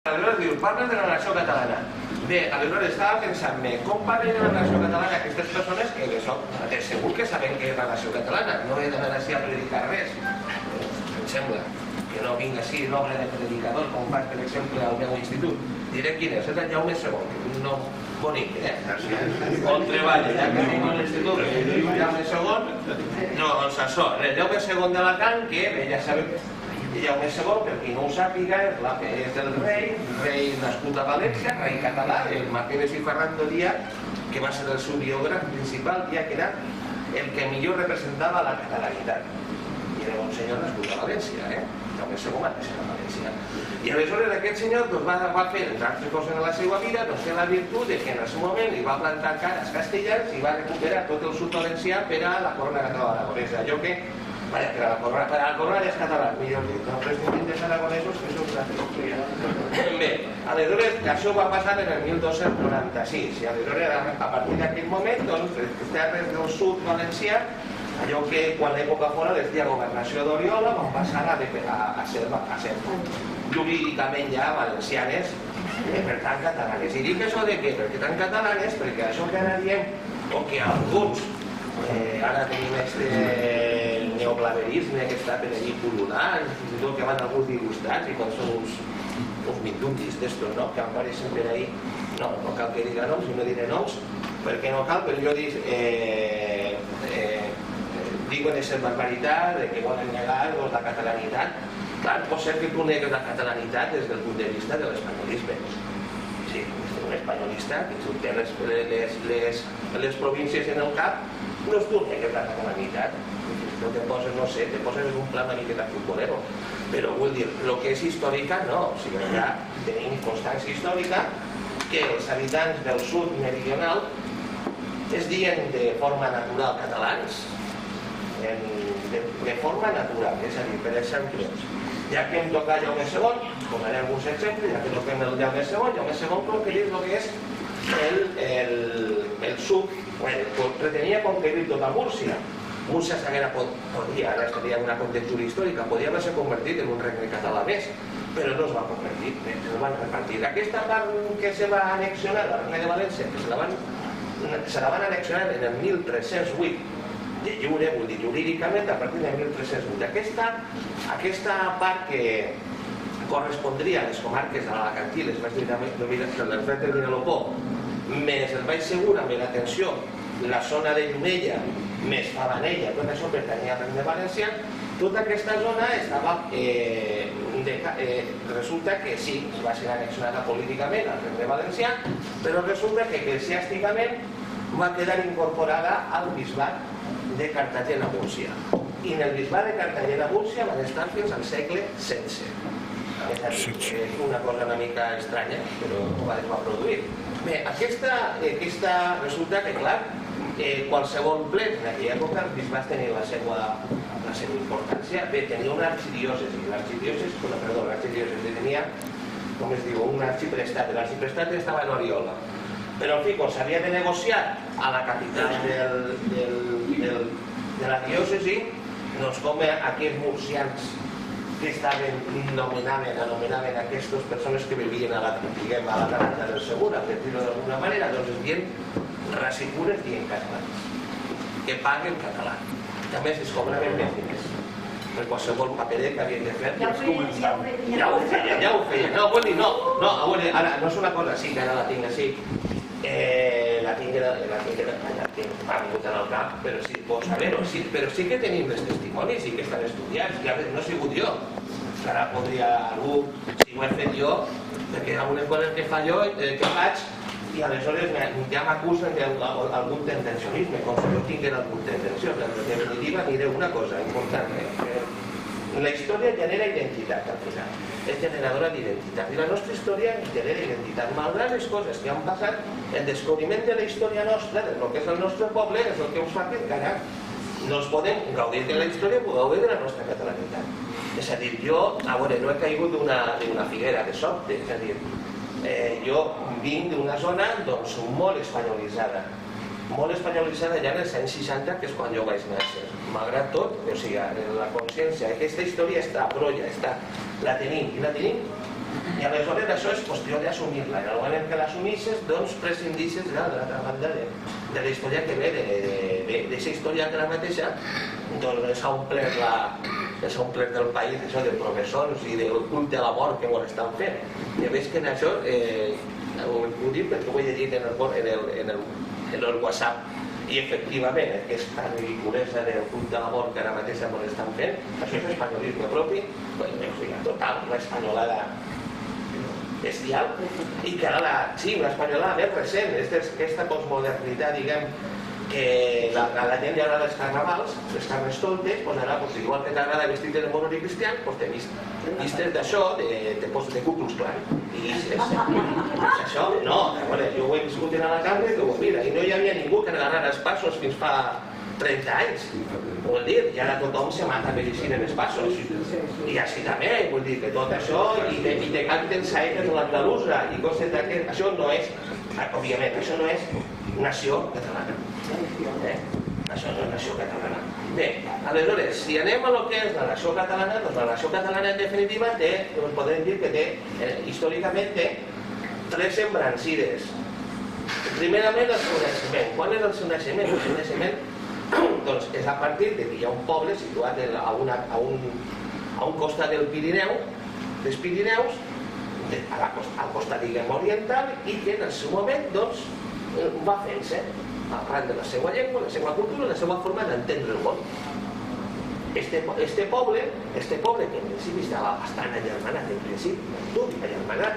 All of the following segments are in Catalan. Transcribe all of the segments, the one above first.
Aleshores dius, parles de la nació catalana. Bé, aleshores estava pensant-me, com parlen de la nació catalana aquestes persones que segur que saben què és la nació catalana, no he d'anar així a predicar res. Em sembla que no vinc així l'obra de predicador, com faig, per exemple, al meu institut. Diré quin és el Jaume II, un nom bonic, on treballa, ja que vinc a l'institut, que diu Jaume II, no, doncs això, el Jaume II d'Alacant, que ja sabeu, Jaume II, per qui no ho sàpiga, és el rei nascut a València, rei català, el Martínez i Ferrando Díaz, que va ser el seu biògraf principal, ja que era el que millor representava la catalanitat. I era un senyor nascut a València, Jaume II va néixer a València. I aleshores aquest senyor va fer, entre altres coses en la seva vida, té la virtut que en el seu moment li va plantar cares castellans i va recuperar tot el sud valencià per a la corona aragonesa. Allò que Vaya, per a la corona és català, millor dit, no prescindim dels aragonesos, que això és una filosofia. Bé, aleshores, això va passar en el 1296, i aleshores, a partir d'aquell moment, doncs, les terres del sud valencià, allò que quan l'època fora es deia governació d'Oriola, van passar a ser jurídicament ja valencianes, per tant catalanes. I dic això de què? Perquè tan catalanes, perquè això que ara diem, o que alguns, ara tenim aquest neoclaverisme que està per allí pul·lulant, fins i tot que van alguns il·lustrats i quan són uns mindundis d'estos, no? Que apareixen per ahí. No cal que diga noms, i no diré noms, perquè no cal, però jo diuen de ser barbaritat, de que volen negar la catalanitat. Clar, pot ser que tu negues la catalanitat des del punt de vista de l'espanyolisme. Sí, un espanyolista que té les províncies en el cap, no és tu negues la catalanitat. No te poses, no sé, te poses en un pla una miqueta futbolero. Però vull dir, el que és històrica, no. O sigui, ja tenim constància històrica que els habitants del sud meridional es diuen de forma natural catalans, de forma natural, és a dir, per exemple, ja que em toca Jaume II, posaré alguns exemples, ja que toquem el Jaume II conquerís el que és el sud, pretenia conquerir tota Múrcia. Múrcia podria, ara estaria en una conjectura històrica, podria haver-se convertit en un regne català més, però no es va convertir, es van repartir. Aquesta part que se va annexionar, la regne de València, que se la van annexionar en el 1308, de lliure, vull dir, jurídicament, a partir del 1308. Aquesta part que correspondria a les comarques de l'Alacantí, les Valls del Fred del Vinalopó, més el Baix Segura, més l'atenció, la zona de Llunella, més Favanella, tot això pertanyia al regne valencià, tota aquesta zona estava... Resulta que sí, va ser annexionada políticament al regne valencià, però resulta que eclesiàsticament va quedar incorporada al bisbat de Cartagena-Múrcia. I en el bisbat de Cartagena-Múrcia van estar fins al segle XVI. És una cosa una mica estranya, però es va produir. Bé, aquesta resulta que, clar, qualsevol ple en aquella època els bisbats tenien la seva importància. Bé, tenia una arxidiòcesi, tenia, com es diu, un arxiprestat. L'arxiprestat estava en Oriola. Però, en fi, quan s'havia de negociar a la capital de la diòcesi, doncs com aquests murcians que anomenaven aquestes persones que vivien a la Taranta del Segura, per dir-ho d'alguna manera, doncs es diuen racicures dient catalans, que paguen català. També es cobraven més diners per qualsevol paperet que havien de fer. Ja ho feien. No, vull dir, ara no és una cosa així, que ara la tinc així, la tinc vingut en el cap, però sí, pots saber-ho, però sí que tenim els testimonis i que estan estudiats, ja no he sigut jo, ara podria algú, si ho he fet jo, perquè algunes coses que faig, i aleshores ja m'acusen d'algun tendencionisme, com si jo tingués algun tendenció. En definitiva, diré una cosa important. La història genera identitat, al final. És generadora d'identitat. I la nostra història genera identitat. Malgrat les coses que han passat, el descobriment de la història nostra, del que és el nostre poble, és el que ens fa que encara no es podem gaudir de la història i gaudir de la nostra catalanitat. És a dir, jo, no he caigut d'una figuera de sobte, és a dir, jo vinc d'una zona molt espanyolitzada ja en els anys 60, que és quan jo vaig néixer. Malgrat tot, o sigui, la consciència, aquesta història està a brolla, està la tenim, i aleshores això és qüestió d'assumir-la. En el moment que l'assumixes, doncs prescindixes de l'altra banda de la història que ve, d'aquesta història que la mateixa doncs s'ha omplert del país, això de professors i del culte a la mort que ho estan fent. I veig que en això, ho dic perquè ho he llegit en el WhatsApp, i efectivament aquesta ridiculesa del culte a la mort que ara mateix ho estan fent, això és espanyolisme propi, total, una espanyolada bestial, i que ara sí, una espanyolada més recent, aquesta postmodernitat, diguem, que la gent ja agrada els carnavals, les carnestoltes, doncs ara, igual que t'agrada vestir de mono i cristian, doncs t'he vistes d'això, de Ku Klux Klan. I això, no, jo ho he viscut en la carne, que ho mira, i no hi havia ningú que agarrara els passos fins fa 30 anys, vol dir, i ara tothom se mata medicina en els passos, i així també, vull dir que tot això, i te canten saetes a l'andalusa, i coses d'aquest, això no és, òbviament, això no és nació catalana. Això no és nació catalana. Bé, aleshores, si anem a lo que és la nació catalana, doncs la nació catalana en definitiva té, podem dir que té, històricament té tres sembrancides. Primerament el seu naixement. Quan és el seu naixement? El seu naixement doncs, és a partir de que hi ha un poble situat a un costat del Pirineu, dels Pirineus, al costat, diguem, oriental, i que en el seu moment, doncs, va fent-se arran de la seva llengua, la seva cultura, la seva forma d'entendre el món. Este poble, que en principi estava bastant agermanat, en principi, tot agermanat,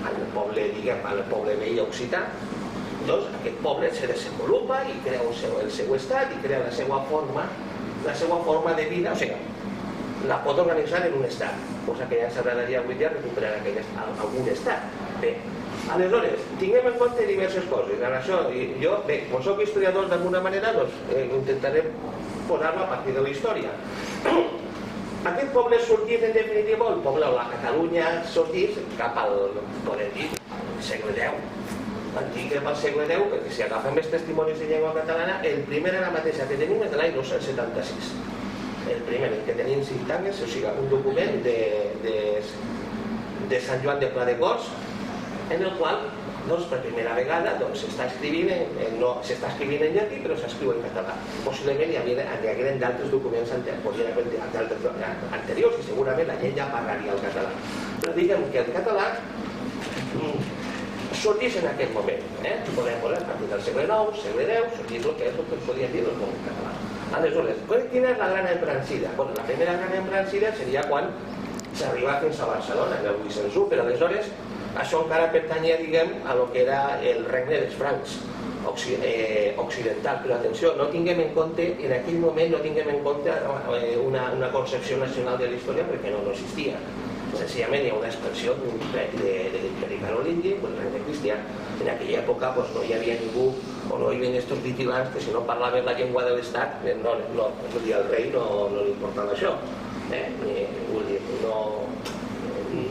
al poble, diguem, al poble veí occità, doncs aquest poble se desenvolupa i crea el seu estat i crea la seva forma de vida, o sigui, la pot organitzar en un estat, cosa que ja ens agradaria avui dia recuperar algun estat. Bé, aleshores, tinguem en compte diverses coses. En això, jo, bé, com soc historiador d'alguna manera, doncs intentaré posar-lo a partir de la història. Aquest poble sortís, en definitiva, el poble o la Catalunya sortís cap al, podem dir, segle X. L'antic cap al segle X, perquè si agafem els testimonis de llengua catalana, el primer ara mateixa que tenim és de l'any 1976. El primer, el que tenim sintagmes, o sigui, un document de Sant Joan de Pladecorts, en el qual, doncs, per primera vegada, s'està escrivint en llatí, però s'escriu en català. Possiblement hi hagueren d'altres documents anteriors i segurament la gent ja parlaria el català. Però diguem que el català sortís en aquest moment. Podem veure, a partir del segle IX, segle X, sortís el que es podien dir el món català. Aleshores, quina és la gran embrancida? La primera gran embrancida seria quan s'arriba fins a Barcelona, en el 801, però aleshores això encara pertanyia, diguem, a lo que era el regne dels francs occidental. Però atenció, no tinguem en compte, en aquell moment no tinguem en compte una concepció nacional de la història perquè no existia. Senzillament hi ha una expansió d'un l'imperi carolingi, el regne cristià. En aquella època no hi havia ningú, o no hi havia estos vigilants que si no parlaven la llengua de l'Estat, al rei no li importava això. Vull dir,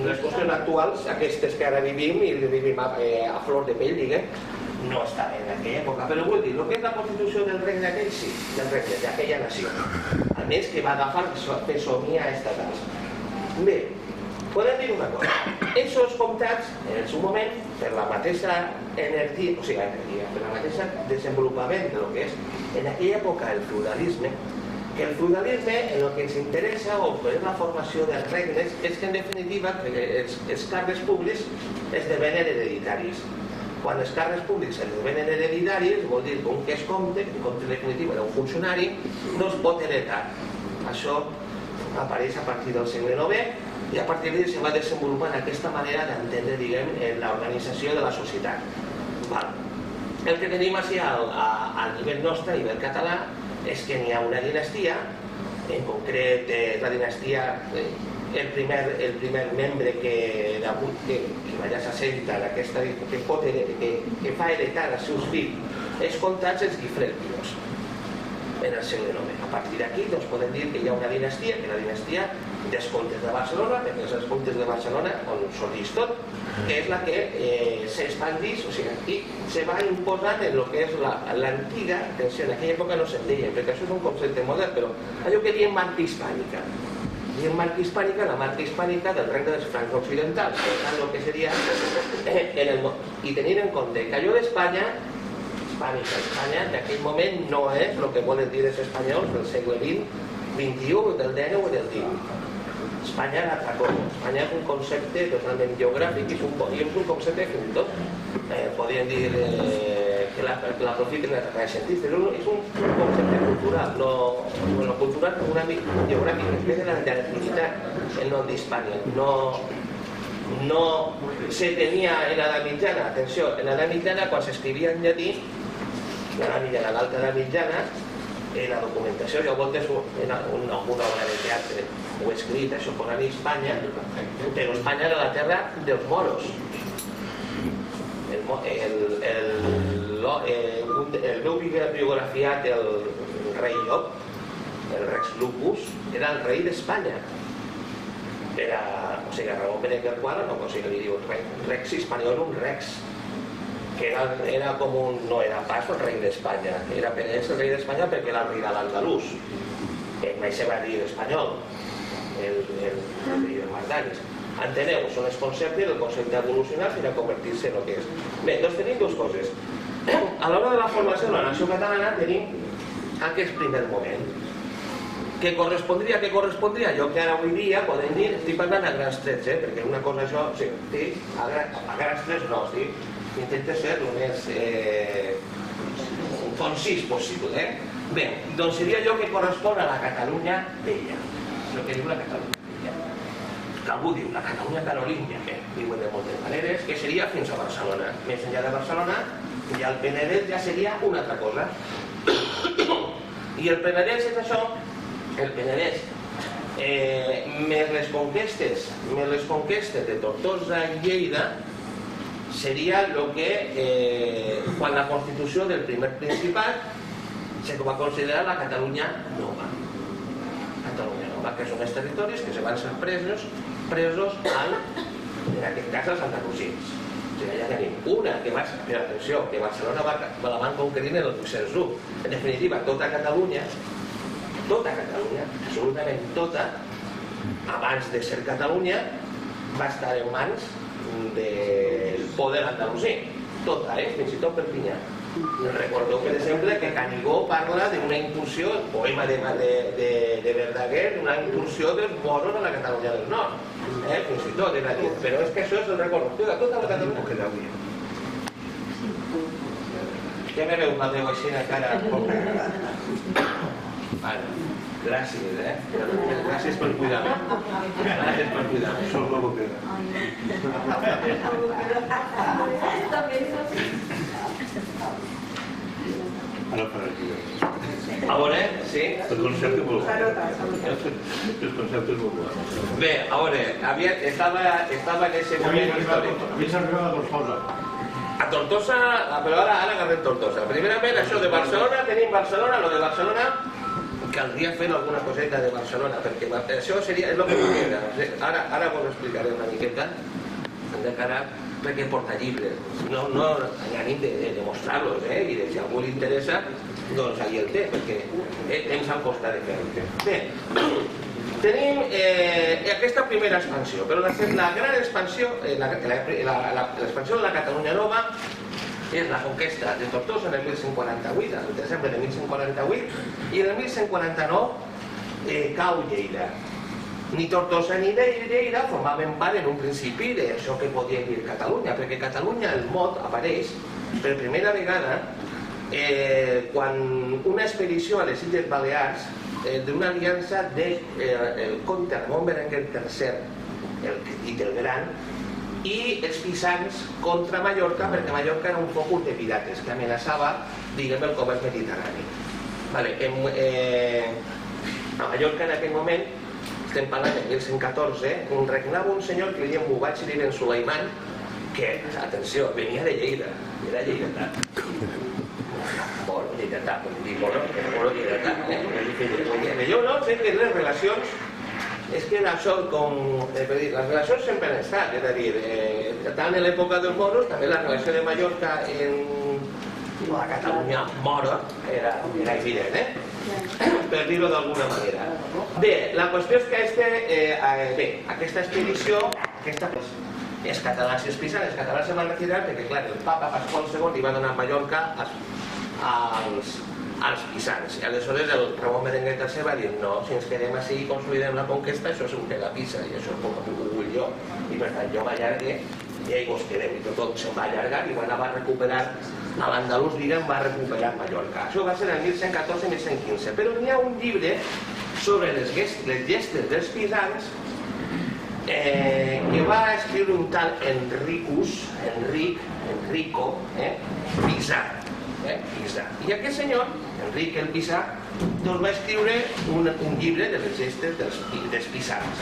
les qüestions actuals, aquestes que ara vivim i vivim a flor de pell, diguem, no estaven en aquella època. Però vull dir, el que és la constitució del regne aquell, sí, del regne, d'aquella nació. A més que va agafar fesomia estatals. Bé, podem dir una cosa, aquests comtats, en el seu moment, per la mateixa energia, o sigui, per la mateixa desenvolupament del que és, en aquella època, el feudalisme, que el feudalisme, en el que ens interessa, o per la formació dels regnes, és que, en definitiva, els càrrecs públics esdevenen hereditaris. Quan els càrrecs públics esdevenen hereditaris, vol dir que un que es compte, en definitiva d'un funcionari, no es pot heretar. Això apareix a partir del segle IX, i a partir d'ahir se va desenvolupant aquesta manera d'entendre, diguem, l'organització de la societat. El que tenim així a nivell nostre, a nivell català, és que n'hi ha una dinastia, en concret la dinastia, el primer membre que allà s'assenta que fa heretar als seus fills, és comptats els Guifrèl-Piros en el segle IX. A partir d'aquí podem dir que hi ha una dinastia, que la dinastia dels comtes de Barcelona, perquè és els comtes de Barcelona on sorgeix tot, que és la que s'expandís, o sigui, aquí se va imposant en el que és l'antiga, atenció, en aquella època no se'n deia, perquè això és un concepte modern, però allò que diem marca hispànica. diem marca hispànica, la marca hispànica del regne dels francs occidentals, per tant, el que seria i tenint en compte que allò d'Espanya, Espanya, en aquell moment no és el que volen dir els espanyols del segle XX, XXI, del XIX o del XX. Espanya era altra cosa. Espanya és un concepte totalment geogràfic i és un concepte fins i tot podríem dir que l'aprofiten els renaixentistes. És un concepte cultural, no cultural com un àmbit geogràfic, és de la llatinitat el nom d'Hispània. No se tenia en l'edat mitjana, atenció, en l'edat mitjana quan s'escrivia en llatí, l'alta edat mitjana, la documentació, jo voltes una obra de teatre ho he escrit, això posant Espanya, però Espanya era la terra dels moros. El meu biografiat del rei Llop, el Rex Lupus, era el rei d'Espanya. O sigui, Ramon Berenguer IV, no sé què li diu, Rex Hispaniorum Rex, que era com un... no era pas el rei d'Espanya, era per ells el rei d'Espanya perquè era el rei de l'Andalús, que mai se va dir espanyol, el rei de Mardanis. Enteneu, són els conceptes, el concepte evolucionar fins a convertir-se en el que és. Bé, doncs tenim dues coses. A l'hora de la formació de la nació catalana tenim aquest primer moment. Què correspondria? Jo que ara avui dia podem dir, estic parlant a grans trets, perquè una cosa això, o sigui, a grans trets no, intenta ser el més concís possible. Bé, doncs seria allò que correspon a la Catalunya vella, el que diu la Catalunya vella. Que algú diu la Catalunya carolíngia, que diuen de moltes maneres, que seria fins a Barcelona. Més enllà de Barcelona, ja el Penedès ja seria una altra cosa. I el Penedès és això, el Penedès, més les conquestes de Tortosa i Lleida, seria el que, quan la constitució del primer principat, se va considerar la Catalunya Nova. Catalunya Nova, que són els territoris que se van ser presos en aquest cas als andalusins. O sigui, ja tenim una que va, però atenció, que Barcelona la van conquerir en el 1801. En definitiva, tota Catalunya, absolutament tota, abans de ser Catalunya, va estar en mans del poder andalusí, tota, fins i tot Perpinyà. Recordeu, per exemple, que Canigó parla d'una incursió, el poema de Verdaguer, d'una incursió dels moros a la Catalunya del Nord, fins i tot, però és que això és el record, tota la Catalunya que d'avui. Ja me veu, m'adeu així en la cara poc agradada. Gràcies, gràcies per cuidar-me. Gràcies per cuidar-me. Soc la boquera. Ara per aquí. A veure, sí? El concepte és molt bo. El concepte és molt bo. Bé, a veure, estava en aquest moment històric. A mi s'arriba a Tortosa. A Tortosa, però ara agarrem Tortosa. Primerament, això de Barcelona, tenim Barcelona, lo de Barcelona, caldria fer alguna coseta de Barcelona, perquè això seria, és el que queda. Ara vos explicaré una miqueta, de cara, perquè porta llibres. No n'anim de mostrar-los, i si a algú li interessa, doncs allà el té, perquè temps al costat de fer-ho. Bé, tenim aquesta primera expansió, però la gran expansió, l'expansió de la Catalunya Nova, és la conquesta de Tortosa en el 1148, el desembre de 1148, i en el 1149 cau Lleida. Ni Tortosa ni Lleida formaven part en un principi d'això que podíem dir Catalunya, perquè Catalunya, el mot, apareix per primera vegada quan una expedició a les Illes Balears d'una aliança del comte Ramon Berenguer III, el dit el Gran, i els pisans contra Mallorca, perquè Mallorca era un focus de pirates que amenaçava, diguem, el comerç mediterrani. A Mallorca en aquell moment, estem parlant de 1114, regnava un senyor que li deien Mubachir ibn Sulaiman, que, atenció, venia de Lleida, era lleidatà. Bueno, lleidatà, lleidatà. Jo no sé que les relacions, és que això, les relacions sempre han estat, és a dir, tant en l'època dels moros, també la relació de Mallorca en la Catalunya mora era evident, per dir-ho d'alguna manera. Bé, la qüestió és que aquesta expedició, els catalans i els pisans, els catalans se van retirar perquè, clar, el papa Pasqual II li va donar Mallorca als pisans. I aleshores el Ramon Berenguer III va dir no, si ens quedem així i consolidem la conquesta, això segur que la Pisa, i això ho vull jo. I per tant jo m'allargué i ahí vos quedeu. I tot se'n va allargar i va recuperar, a l'andalús diguem, va recuperar Mallorca. Això va ser el 1114-1115. Però n'hi ha un llibre sobre les gestes dels pisans que va escriure un tal Enrico Pisà. I aquest senyor, Enric el Pisà, va escriure un llibre de les gestes dels pisans,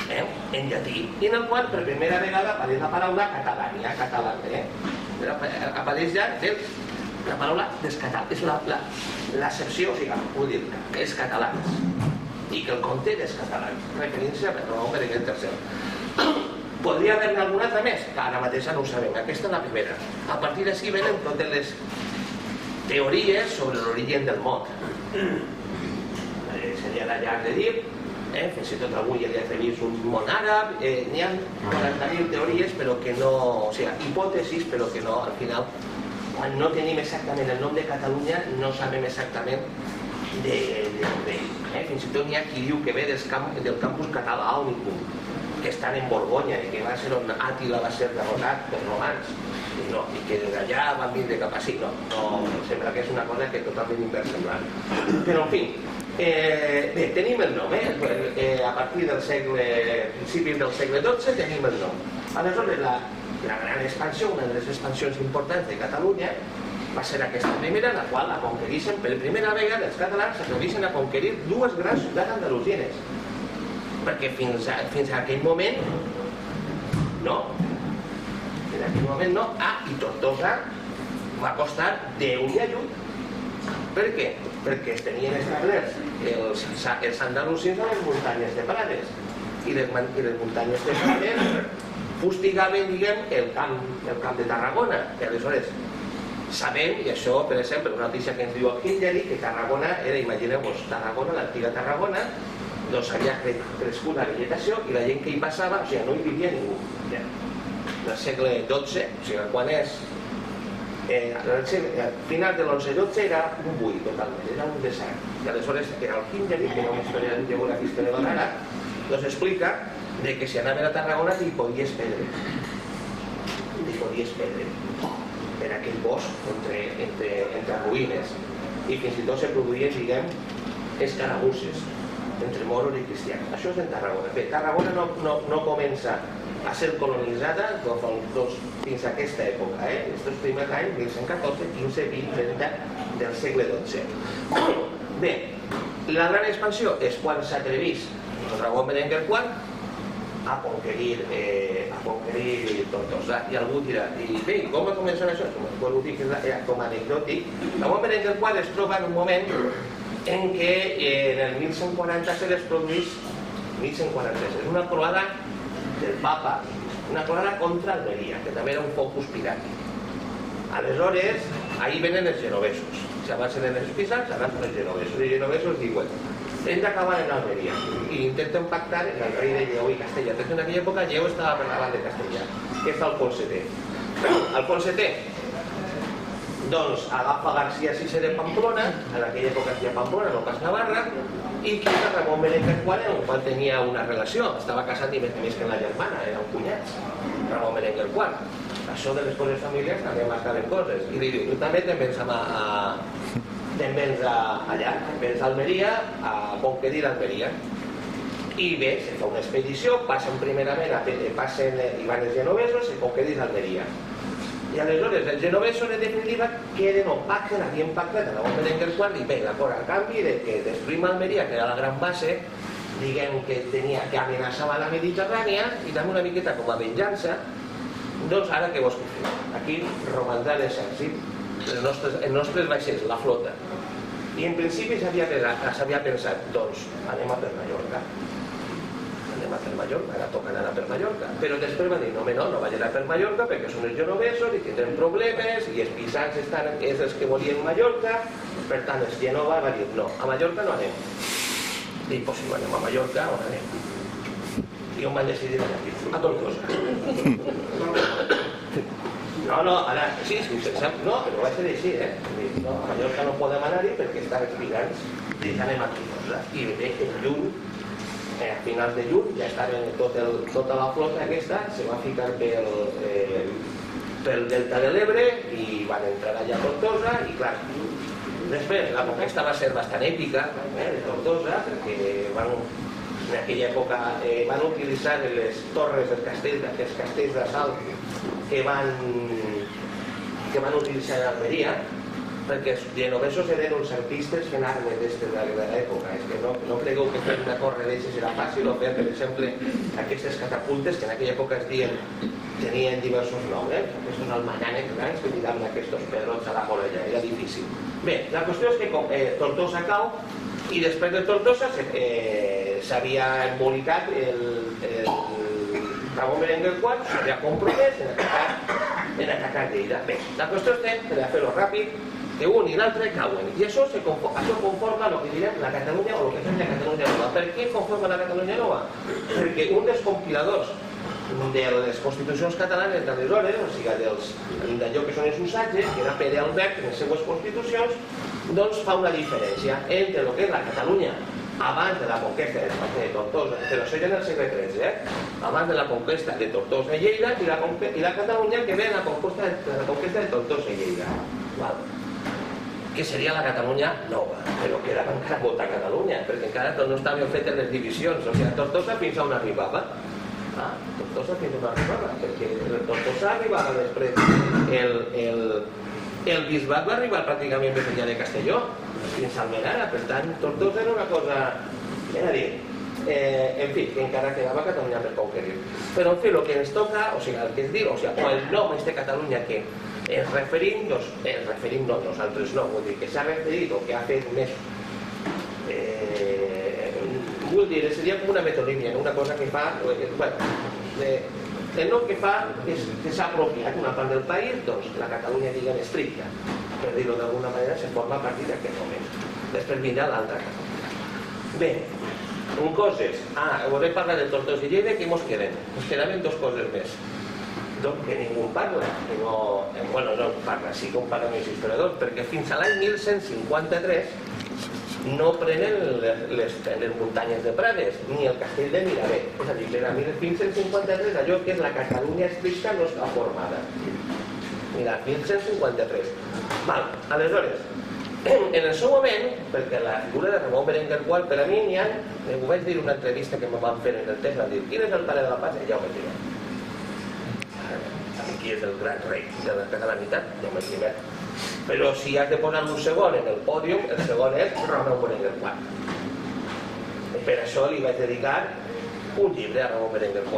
en llatí, i en el qual per primera vegada apareix la paraula catalània, apareix ja la paraula dels catalans, és l'accepció, o sigui, vull dir, que és catalans, i que el conte és catalans, referència a Ramon Berenguer III. Podria haver-ne alguna altra més, que ara mateix no ho sabem, aquesta és la primera. A partir d'ací venen totes les teories sobre l'origen del mot. Seria la llarg de dir, fins i tot avui ja li ha vist un món àrab, n'hi ha 40.000 teories, però que no, o sigui, hipòtesis, però que no, al final, quan no tenim exactament el nom de Catalunya, no sabem exactament d'on ve. Fins i tot n'hi ha qui diu que ve del campus català Unicum, que estan en Borgonya i que va ser on Àtila va ser derrotat pels romans. I que d'allà van vindre cap així, no, sembla que és una cosa que totalment inversemblant. Però, en fi, bé, tenim el nom, a partir del principis del segle XII tenim el nom. Aleshores, la gran expansió, una de les expansions importants de Catalunya, va ser aquesta primera, en la qual la conquereixen per primera vegada els catalans, s'atreveixen a conquerir dues grans ciutats andalusines, perquè fins a aquell moment no. En aquell moment no. I Tortosa va costar Déu i ajut. Per què? Perquè es tenien establerts els andalusins a les muntanyes de Prades. I les muntanyes de Prades fustigaven, diguem, el camp de Tarragona. I aleshores sabem, i això, per exemple, una notícia que ens diu el Hindley, que Tarragona era, imagineu-vos, Tarragona, l'antiga Tarragona, doncs havia crescut la vegetació i la gent que hi passava, o sigui, no hi vivia ningú. Del segle XII, o sigui, quan és al final de l'11-12 era un buit totalment, era un desert. I aleshores era el Hindley, que no m'història geografista de l'ara, doncs explica que si anaven a Tarragona t'hi podies perdre. Per aquell bosc entre ruïnes. I fins i tot se produïen, diguem, escarabusses entre moros i cristians. Això és en Tarragona. Bé, Tarragona no comença a ser colonitzada fins a aquesta època, aquests primers anys, 1114, 15, 20, 30 del segle XII. Bé, la gran expansió és quan s'atreveix Ramon Berenguer IV a conquerir Tortosa. I algú dirà, bé, com va començar això? Ho dic com a anecdòtic. Ramon Berenguer IV es troba en un moment en què en el 1140 se les produeix 1143. És una croada del papa, una croada contra Almeria, que també era un focus piràtic. Aleshores, ahí venen els genovesos. Si abans eren els pisans, ara són els genovesos. Els genovesos diuen, hem d'acabar en Almeria. I intenten pactar amb el rei de Lleó i Castella. Perquè en aquella època Lleó estava per davant de Castella, que és Alfons VII. Alfons VII doncs agafa García Sisé de Pamplona, en aquella època es deia Pamplona, no pas Navarra, i queda Ramon Berenguer IV, amb el qual tenia una relació, estava casat i més que la germana, eren cunyats, Ramon Berenguer IV. Això de les coses familiars també marcaven coses. I li diu, tu també te'n vens allà, te'n vens a Almeria a conquerir Almeria. I bé, se fa una expedició, passen primerament, hi van els genovesos i conquerís Almeria. I aleshores els genovesos en definitiva queden o pacten, havien pactat a Ramon Berenguer IV i bé, d'acord, a canvi de que destruïm Almeria, que era la gran base, diguem que amenaçava la Mediterrània i també una miqueta com a venjança, doncs ara què vols que fem? Aquí romandrà l'exèrcit, els nostres vaixells, la flota. I en principi s'havia pensat, doncs anem a per Mallorca. anem a per Mallorca, ara toca anar a per Mallorca. Però després van dir, no, no vaig anar per Mallorca perquè són els genovesos i tindrem problemes i els pisans és els que volien Mallorca, per tant els Genova va dir, no, a Mallorca no anem. I pues si no anem a Mallorca, on anem? I on van decidir anar aquí? A Tortosa. No, ara, sí, no, però va ser així, no, a Mallorca no podem anar-hi perquè estan els pisans i ja anem a Tortosa. I bé, en juny, a finals de juny, ja estaven tota la flota aquesta, se va ficar pel delta de l'Ebre i van entrar allà a Tortosa i clar, després la conquesta va ser bastant èpica de Tortosa perquè en aquella època van utilitzar les torres dels castells, aquests castells d'assalt que van utilitzar en Almeria perquè els genovesos eren uns artistes fent armes des de l'època. És que no cregueu que fer una torre d'aixes era fàcil o fer, per exemple, aquestes catapultes que en aquella època tenien diversos noms. Aquests almanyanes grans que tiraven aquests pedrots a la morella, era difícil. Bé, la qüestió és que Tortosa cau i després de Tortosa s'havia embolicat el Ramon Berenguer IV, s'havia compromès en atacar Lleida. Bé, la qüestió és que, per a fer-ho ràpid, que un i l'altre cauen. I això conforma el que direm la Catalunya o el que fem la Catalunya Nova. Per què conforma la Catalunya Nova? Perquè un dels compiladors de les constitucions catalanes d'aleshores, o sigui, d'allò que són els usatges, que era Pere Albert en les seues constitucions, doncs fa una diferència entre el que és la Catalunya abans de la conquesta de Tortosa, però això ja en el segle XIII, abans de la conquesta de Tortosa i Lleida, i la Catalunya que ve de la conquesta de Tortosa i Lleida. Que seria la Catalunya nova, però que era encara molta Catalunya, perquè encara no estaven fetes les divisions, o sigui, Tortosa fins a on arribava. Tortosa fins a on arribava, perquè Tortosa arribava després, el bisbat va arribar pràcticament més enllà de Castelló, fins a Almenara, per tant, Tortosa era una cosa, és a dir, en fi, que encara quedava Catalunya per conquerir. Però, en fi, el que ens toca, o sigui, el que es diu, o sigui, el nom és de Catalunya que ens referim, no, nosaltres no, vull dir que s'ha referit o que ha fet més, vull dir, seria com una metonímia, una cosa que fa, el nom que fa és que s'ha apropiat una part del país, doncs la Catalunya, diguem, estricta, per dir-ho d'alguna manera, se forma a partir d'aquest moment. Després vindrà l'altra Catalunya. Bé, coses, volem parlar de Tortosa i Lleida, que mos queden? Ens quedaven dues coses més. Donc que ningú parla, que no parla, sí que ho parlen els historiadors, perquè fins a l'any 1153 no prenen les muntanyes de Prades, ni el castell de Miravet. És a dir, per a 1153 allò que és la Catalunya estricta no està formada. Mira, 1153. Aleshores, en el seu moment, perquè la figura de Ramon Berenguer IV, per a mi n'hi ha, ho vaig dir en una entrevista que em van fer en el text, van dir, quin és el pare de la paz? I ja ho vaig dir. Qui és el gran rei de la catalanitat? Ja m'he primer. Però si has de posar un segon en el pòdium, el segon és Ramon Berenguer IV. Per això li vaig dedicar un llibre a Ramon Berenguer IV.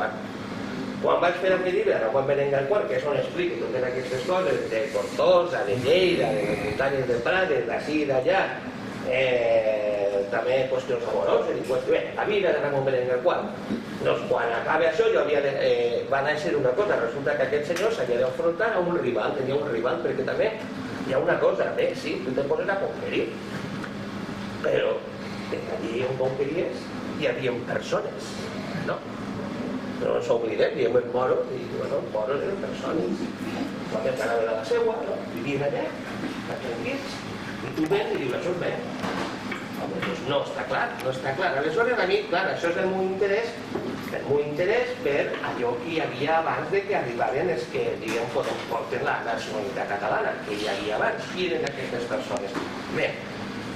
Quan vaig fer aquest llibre a Ramon Berenguer IV, que és on explico totes aquestes coses de Tortosa, de Lleida, de les muntanyes de Prades, d'ací i d'allà, també qüestions amoroses i qüestions, la vida de Ramon Berenguer IV. Doncs quan acaba això va néixer una cosa, resulta que aquest senyor s'havia d'enfrontar a un rival, tenia un rival, perquè també hi ha una cosa, sí, tu te poses a conquerir, però allí on conqueries hi havia persones, no? No ens oblidem, diem els moros, i bueno, els moros eren persones, quan vam anar a la seua, vivien allà, tranquils, i tu ven i dius, això és bé. No està clar, no està clar. Aleshores, a mi, clar, això és el meu interès per allò que hi havia abans de que arribaven els que, diguem, porten la nacionalitat catalana, que hi havia abans. Qui eren aquestes persones? Bé,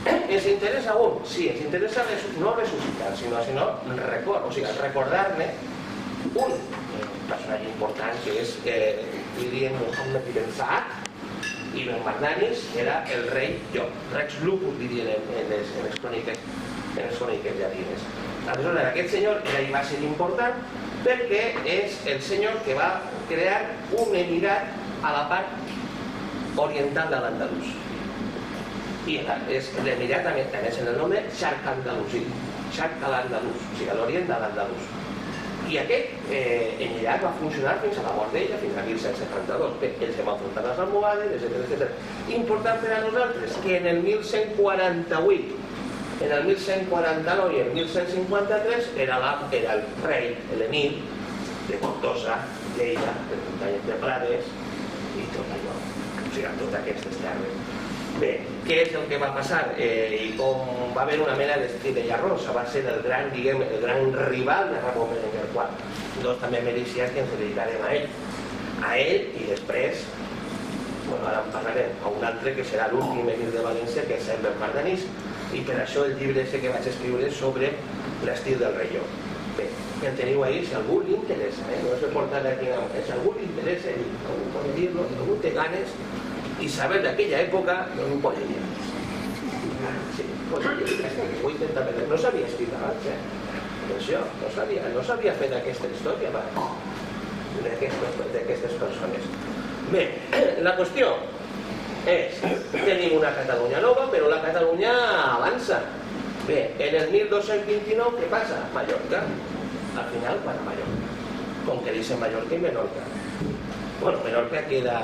ens interessa un? Sí, ens interessa no ressuscitar, sinó recordar-ne un personatge important que és, diríem, Muhammad ibn Saad, Ibn Mardanis, era el rei Job, Rex Lupus, dirien en les cròniques llatines. Aleshores, aquest senyor va ser important perquè és el senyor que va crear un emirat a la part oriental de l'Andalús. I l'emirat també és en el nom de Sharq Andalusí, Sharq al-Andalús, o sigui, a l'orient de l'Andalús. I aquest enllaç va funcionar fins a la mort d'ella, fins a 1172. Bé, ells se van enfrontar les almohades, etc. Important per a nosaltres que en el 1148, en el 1149 i el 1153 era el rei, l'emir de Tortosa, Lleida, de Muntanyes de Prades i tot allò, o sigui, totes aquestes terres. Bé, què és el que va passar? I com va haver una mena d'estrella rosa, va ser el gran, diguem, el gran rival de Ramon Berenguer IV. Doncs també mereixia que ens dedicarem a ell. A ell i després, bueno, ara en parlarem, a un altre que serà l'últim emir de València, que és el Bernardinís, i per això el llibre que vaig escriure sobre l'estil del rei. Bé, que en teniu ahí, si a algú li interessa, no se porta d'aquí a si a algú li interessa, algú pot dir-lo, si algú té ganes, i saber d'aquella època no ho pot dir. Sí, ho intenta veure. No s'havia escrit abans, atenció, no s'havia fet aquesta història d'aquestes persones. Bé, la qüestió és, tenim una Catalunya nova, però la Catalunya avança. Bé, en el 1229 què passa? Mallorca. Al final, bueno, Mallorca. Conquereixen Mallorca i Menorca. Bueno, Menorca queda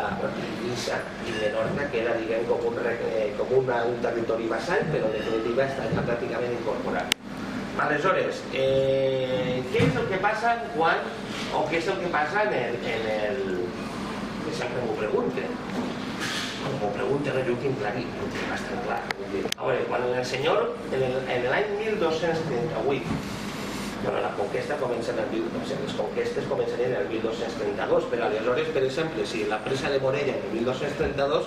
lisa i Menorca queda, diguem, com un territori vessant, però en definitiva està ja pràcticament incorporat. Aleshores, què és el que passa quan, o què és el que passa en el... que sempre m'ho pregunten. Quan m'ho pregunten, jo ho tinc clar, ho tinc bastant clar. A veure, quan el senyor, en l'any 1238, bueno, la conquesta comença en el les conquestes començarien en el 1232, però aleshores, per exemple, si la presa de Morella en el 1232,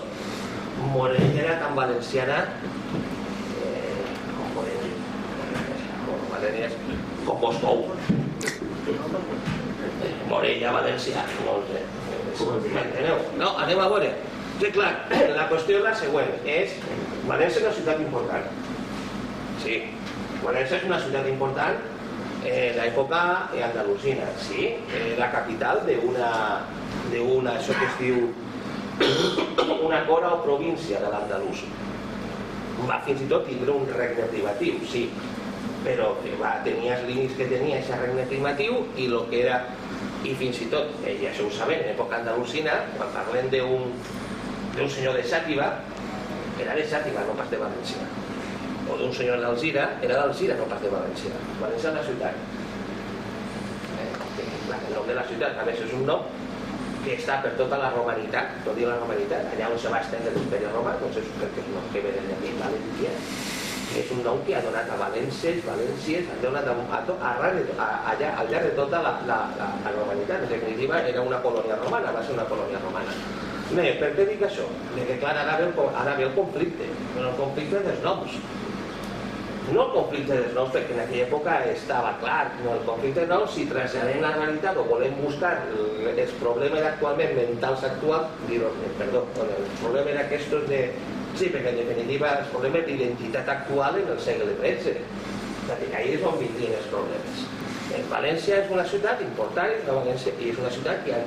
Morella era tan valenciana com Moscou. Morella, valencià, no ho sé. M'enteneu? No, anem a veure. Sí, clar, la qüestió és la següent, és València és una ciutat important. Sí, València és una ciutat important en l'època andalusina, sí, la capital d'una, això que es diu, una cora o província de l'Andalús. Va fins i tot tindre un regne privatiu, sí, però tenia els límits que tenia aquest regne privatiu i el que era, i fins i tot, i això ho sabem, en època andalusina, quan parlem d'un senyor de Xàtiva, era de Xàtiva, no pas de València. O d'un senyor d'Alzira, era d'Alzira, no pas de València. València és la ciutat. El nom de la ciutat, a més, és un nom que està per tota la romanitat, tot i la romanitat, allà on se va estendre l'imperi romà, doncs és un nom que ve de llatí, València. És un nom que ha donat a Valències, ha donat allà al llarg de tota la romanitat. En definitiva, era una colònia romana, va ser una colònia romana. Bé, per què dic això? Perquè clar, ara ve el conflicte, però el conflicte dels noms. No el conflicte dels noms, perquè en aquella època estava clar, no, el conflicte dels noms, si traslladem la realitat o volem buscar els problemes actualment mentals actuals, els problemes aquests de... Sí, perquè en definitiva els problemes d'identitat actual en el segle XIII, perquè ahí és on vindrien els problemes. València és una ciutat important i és una ciutat que han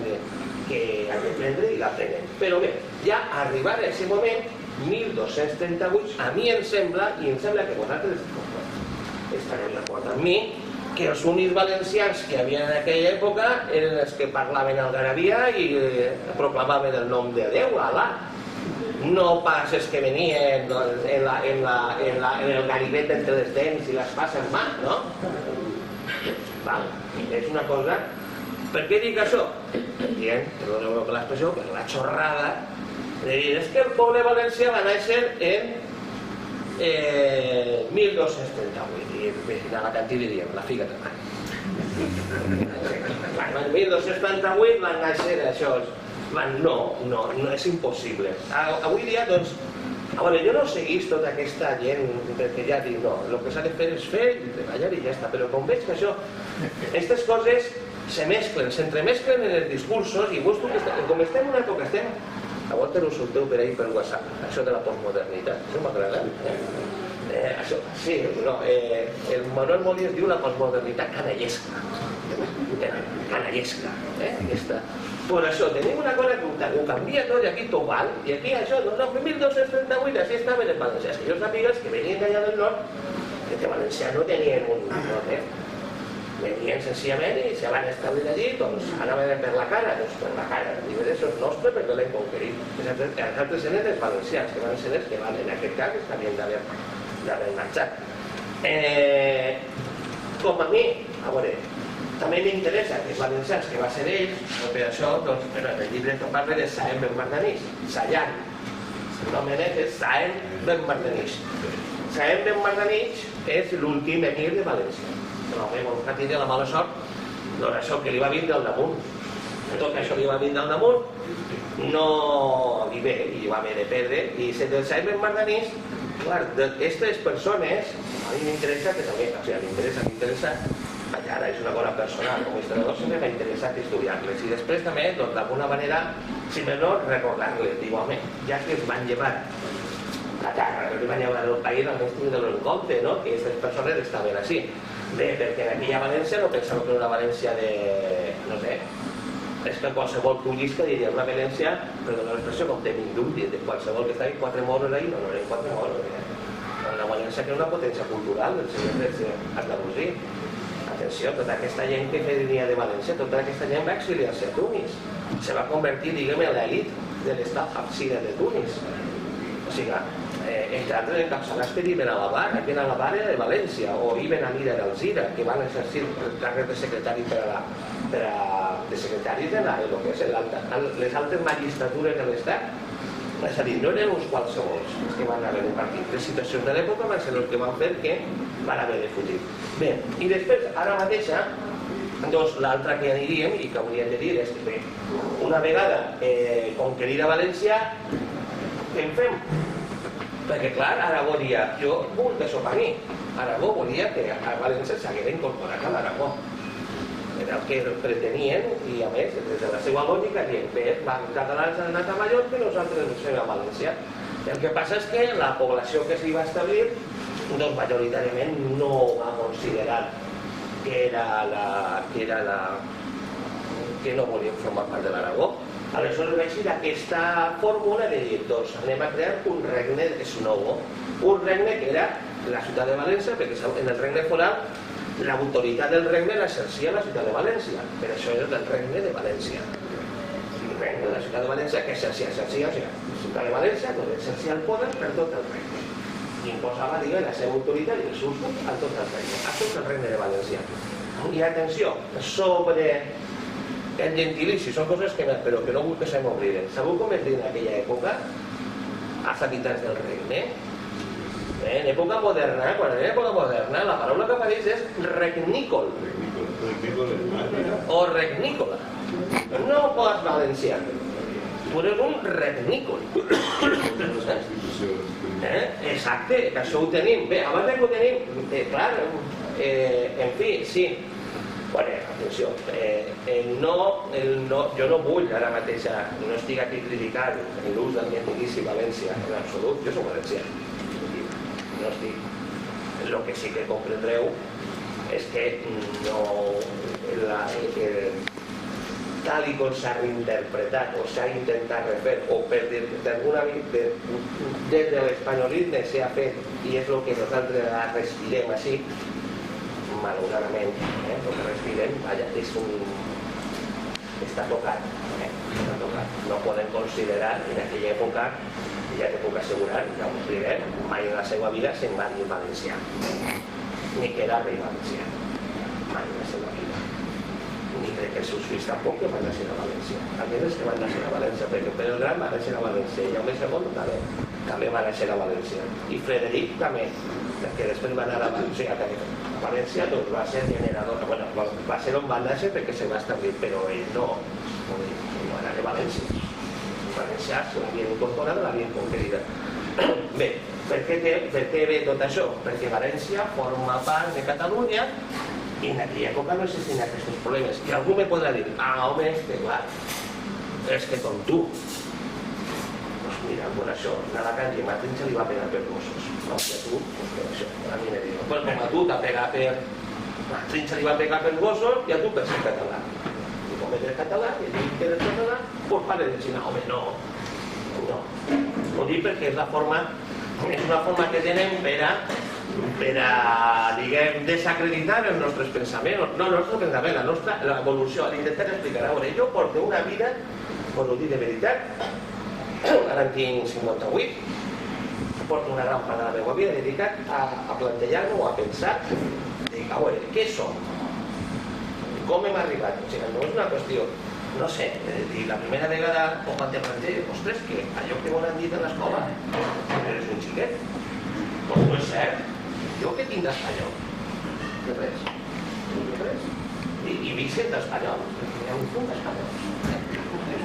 de prendre i la prenen. Però bé, ja arribar a aquest moment, 1238, a mi em sembla, i em sembla que vosaltres estareu d'acord amb mi, que els únics valencians que hi havia en aquella època eren els que parlaven algarabia i proclamaven el nom de Déu, Alà. No pas els que venien en el ganivet entre les dents i les passes mà, no? És una cosa... Per què dic això? Dient, perdoneu per l'expressió, per la xorrada de dir, és que el poble valencià va néixer en 1238, i a la cantí diríem, la figa de mà. En 1238 van néixer això, no, és impossible. Avui dia, doncs, a veure, jo no seguís tota aquesta gent, perquè ja dic, no, el que s'ha de fer és fer i treballar i ja està, però com veig que això, aquestes coses s'entremesclen en els discursos i com estem en una època, a voltes ho solteu per ahir per WhatsApp, això de la postmodernitat, això m'agrada. Sí, el Manuel Molí es diu la postmodernitat canallesca. Canallesca, aquesta. Per això, tenim una cosa que ho canvia tot i aquí tot val, i aquí això, no, 1238, així estaven els valencians, que jo sàpigues que venien d'allà del nord, que valencià no tenien un nord, venien senzillament i se van establir allí, doncs anaven per la cara, doncs per la cara, i això és nostre perquè l'hem conquerit. Els altres eren els valencians, que van ser els que van, en aquest cas, havien d'haver marxat. Com a mi, a veure, també m'interessa que els valencians, que va ser ells, per això, doncs, en el llibre que parla de Saem Ben Mardanís, Sayan, el nom és Saem Ben Mardanís. Saem Ben Mardanís és l'últim emir de València. L'home va tenir la mala sort, doncs això que li va vindre al damunt. Tot això li va vindre al damunt, no li ve, i va haver de perdre, i el Saem Ben Mardanís, clar, d'aquestes persones, a mi m'interessa que també, o sigui, m'interessa, ara és una cosa personal, com a historiador sempre m'ha interessat estudiar-les, i després també, doncs, d'alguna manera, si menor, recordar-les, diu, home, ja que es van llevar la terra, que es van llevar el país, almenys tindre-lo en compte, no?, que aquestes persones estaven així. Bé, perquè en aquella València no pensava que era una València de, no sé, és que qualsevol tullista diria una València, perdó l'expressió, com té mindúlti, de qualsevol que està ahí, 4 moros ahí, no eren 4 moros, una València que era una potència cultural del segle Andalusí. Atenció, tota aquesta gent que venia de València, tota aquesta gent va exiliar-se a Tunis, se va convertir, diguem, en l'elit de l'estat hafsida de Tunis. O sigui, entre altres encapçalats per Ibn al-Abar, Ibn al-Abar era de València, o Ibn Amir al-Zira, que van exercir el càrrec de secretari de secretaris de lo que és les altes magistratures de l'Estat. És a dir, no eren uns qualsevols els que van haver de partir. Les situacions de l'època van ser els que van fer que van haver de fugir. Bé, i després, ara mateixa, doncs l'altra que aniríem i que hauríem de dir és que bé, una vegada conquerida València, què en fem? Perquè clar, Aragó diria, jo vull que sóc a mi. Aragó volia que a València s'haguera incorporat a l'Aragó. Era el que pretenien i a més, des de la seva lògica, dient, bé, els catalans han anat a Mallorca i nosaltres ens fem a València. El que passa és que la població que s'hi va establir, doncs majoritàriament no va considerar que no volien formar part de l'Aragó. Aleshores vaig dir aquesta fórmula de dir, doncs anem a crear un regne nou, un regne que era la ciutat de València, perquè en el regne foral l'autoritat del regne l'exercia la ciutat de València, per això era del regne de València. El regne de la ciutat de València que exercia, o sigui, la ciutat de València exercia el poder per tot el regne. I imposava, diguem, la seva autoritat i els seus a tot el regne. Això és el regne de València. I atenció, sobre el gentilici, són coses que però que no vull que se m'obliden. Sabeu com es diu en aquella època als habitants del regne? En època moderna, quan en època moderna, la paraula que apareix és regnícol. O regnícola. No pas valencià. Tu eres un regnícol. Exacte, que això ho tenim. Bé, abans que ho tenim, clar, en fi, sí. Bueno, atenció, jo no vull ara mateix, no estic aquí criticant l'ús del gentilici València en absolut, jo soc valencià. No estic. El que sí que comprendreu és que tal i com s'ha reinterpretat o s'ha intentat refer o per d'alguna manera des de l'espanyolisme s'ha fet i és el que nosaltres respirem així, malauradament, el que respirem, està tocat. No podem considerar en aquella època, ja te puc assegurar, ja us diré, mai en la seva vida se'n va dir valencià, ni que era rei valencià, mai en la seva vida. Ni crec que els seus fills tampoc que van néixer a València. Aquells que van néixer a València, perquè Pere el Gran va néixer a València, i Jaume II també va néixer a València. I Frederic també, perquè després va anar a València. A València doncs, va ser generador, bueno, va ser on va néixer perquè se va establir, però ell no era de València. València se l'havien incorporat, l'havien conquerida. Bé, per què ve tot això? Perquè València forma part de Catalunya i en aquella època no existien aquests problemes. I algú me podrà dir, home, és que clar, és que com tu. Doncs mira, per això, a la calle Martín se li va pegar per gossos. No, i a tu, doncs per això, a mi me diu, però com a tu t'ha pegat per... Martín se li va pegar per gossos i a tu per ser català. I com eres català, i dic que eres català, doncs pare de Xina, home, no. No. Ho dic perquè és una forma que tenen per a per a, diguem, desacreditar els nostres pensaments, no el nostre pensament, la nostra evolució, l'intentar explicar. A veure, jo porto una vida, per ho dir de veritat, ara en tinc 58, porto una gran part de la meva vida dedicat a plantejar-me o a pensar, dic, a veure, què som? Com hem arribat? O sigui, no és una qüestió, no sé, la primera vegada quan te plantejo, ostres, que allò que m'han dit a l'escola, eres un xiquet, doncs no és cert. Jo què tinc d'espanyol? De res. I visc sent espanyol, hi ha un punt d'espanyol.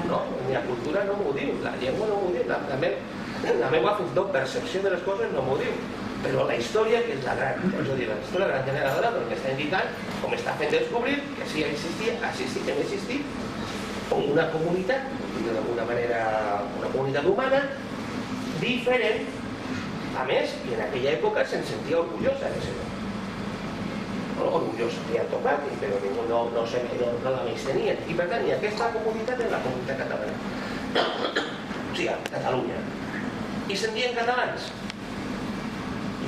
No, ni la cultura no m'ho diu, la llengua no m'ho diu, la meva fins i tot percepció de les coses no m'ho diu. Però la història, que és la gran, la història gran generadora, doncs m'està indicant, com està fent descobrir, que sí hem existit una comunitat, d'alguna manera, una comunitat humana, diferent, a més, i en aquella època se'n sentia orgullosa de ser. Orgullosa, li ha tocat, però ningú no la menys tenia. I per tant, aquesta comunitat és la comunitat catalana. O sigui, Catalunya. I se'n diuen catalans.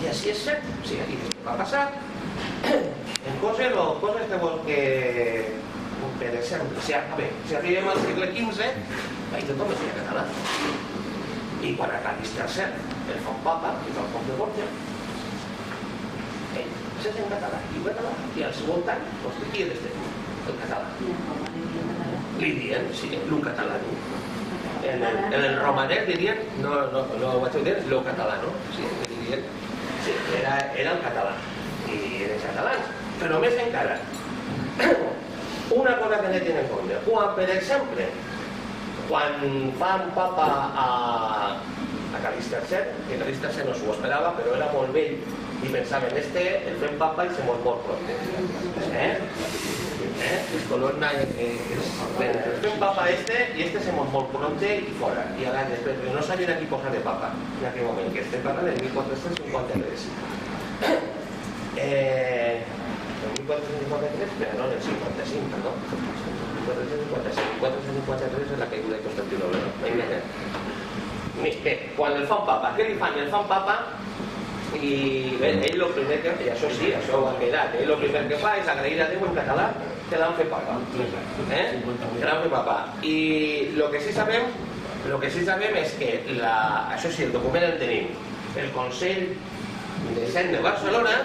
I així és cert. O sigui, aquí va passar. En coses que vol que, per exemple, si arribem al segle XV, tothom es deia català. I quan a Carles III el fa un papa, que és el Comte de Borja, ell se sent català, diu català, i al seu voltant, doncs, qui és el català? Li diuen, sí, l'un català. En el romanet dirien, no ho vaig dir, l'u català, no? Sí, era el català, i eren catalans. Però més encara, una cosa que hem de tenir en compte, quan, per exemple, quan fa un papa a Carles III, que Carles III no s'ho esperava, però era molt vell, i pensaven, el fem papa i se mor molt prompte. El colonna el fem papa i se mor molt prompte i fora. I ara després, no sabien a qui posar de papa en aquell moment, que estem parlant del 1453. El 1453, però no, el 55, perdó. 1453 és la caiguda de Constantinople. Bé, quan el fan papa, què li fan? El fan papa i ell el primer que, i això sí, això ho ha quedat, ell el primer que fa és agrair a Déu en català que l'han fet papa. Que l'han fet papa. I el que sí sabem és que, això sí, el document el tenim, el Consell de Cent de Barcelona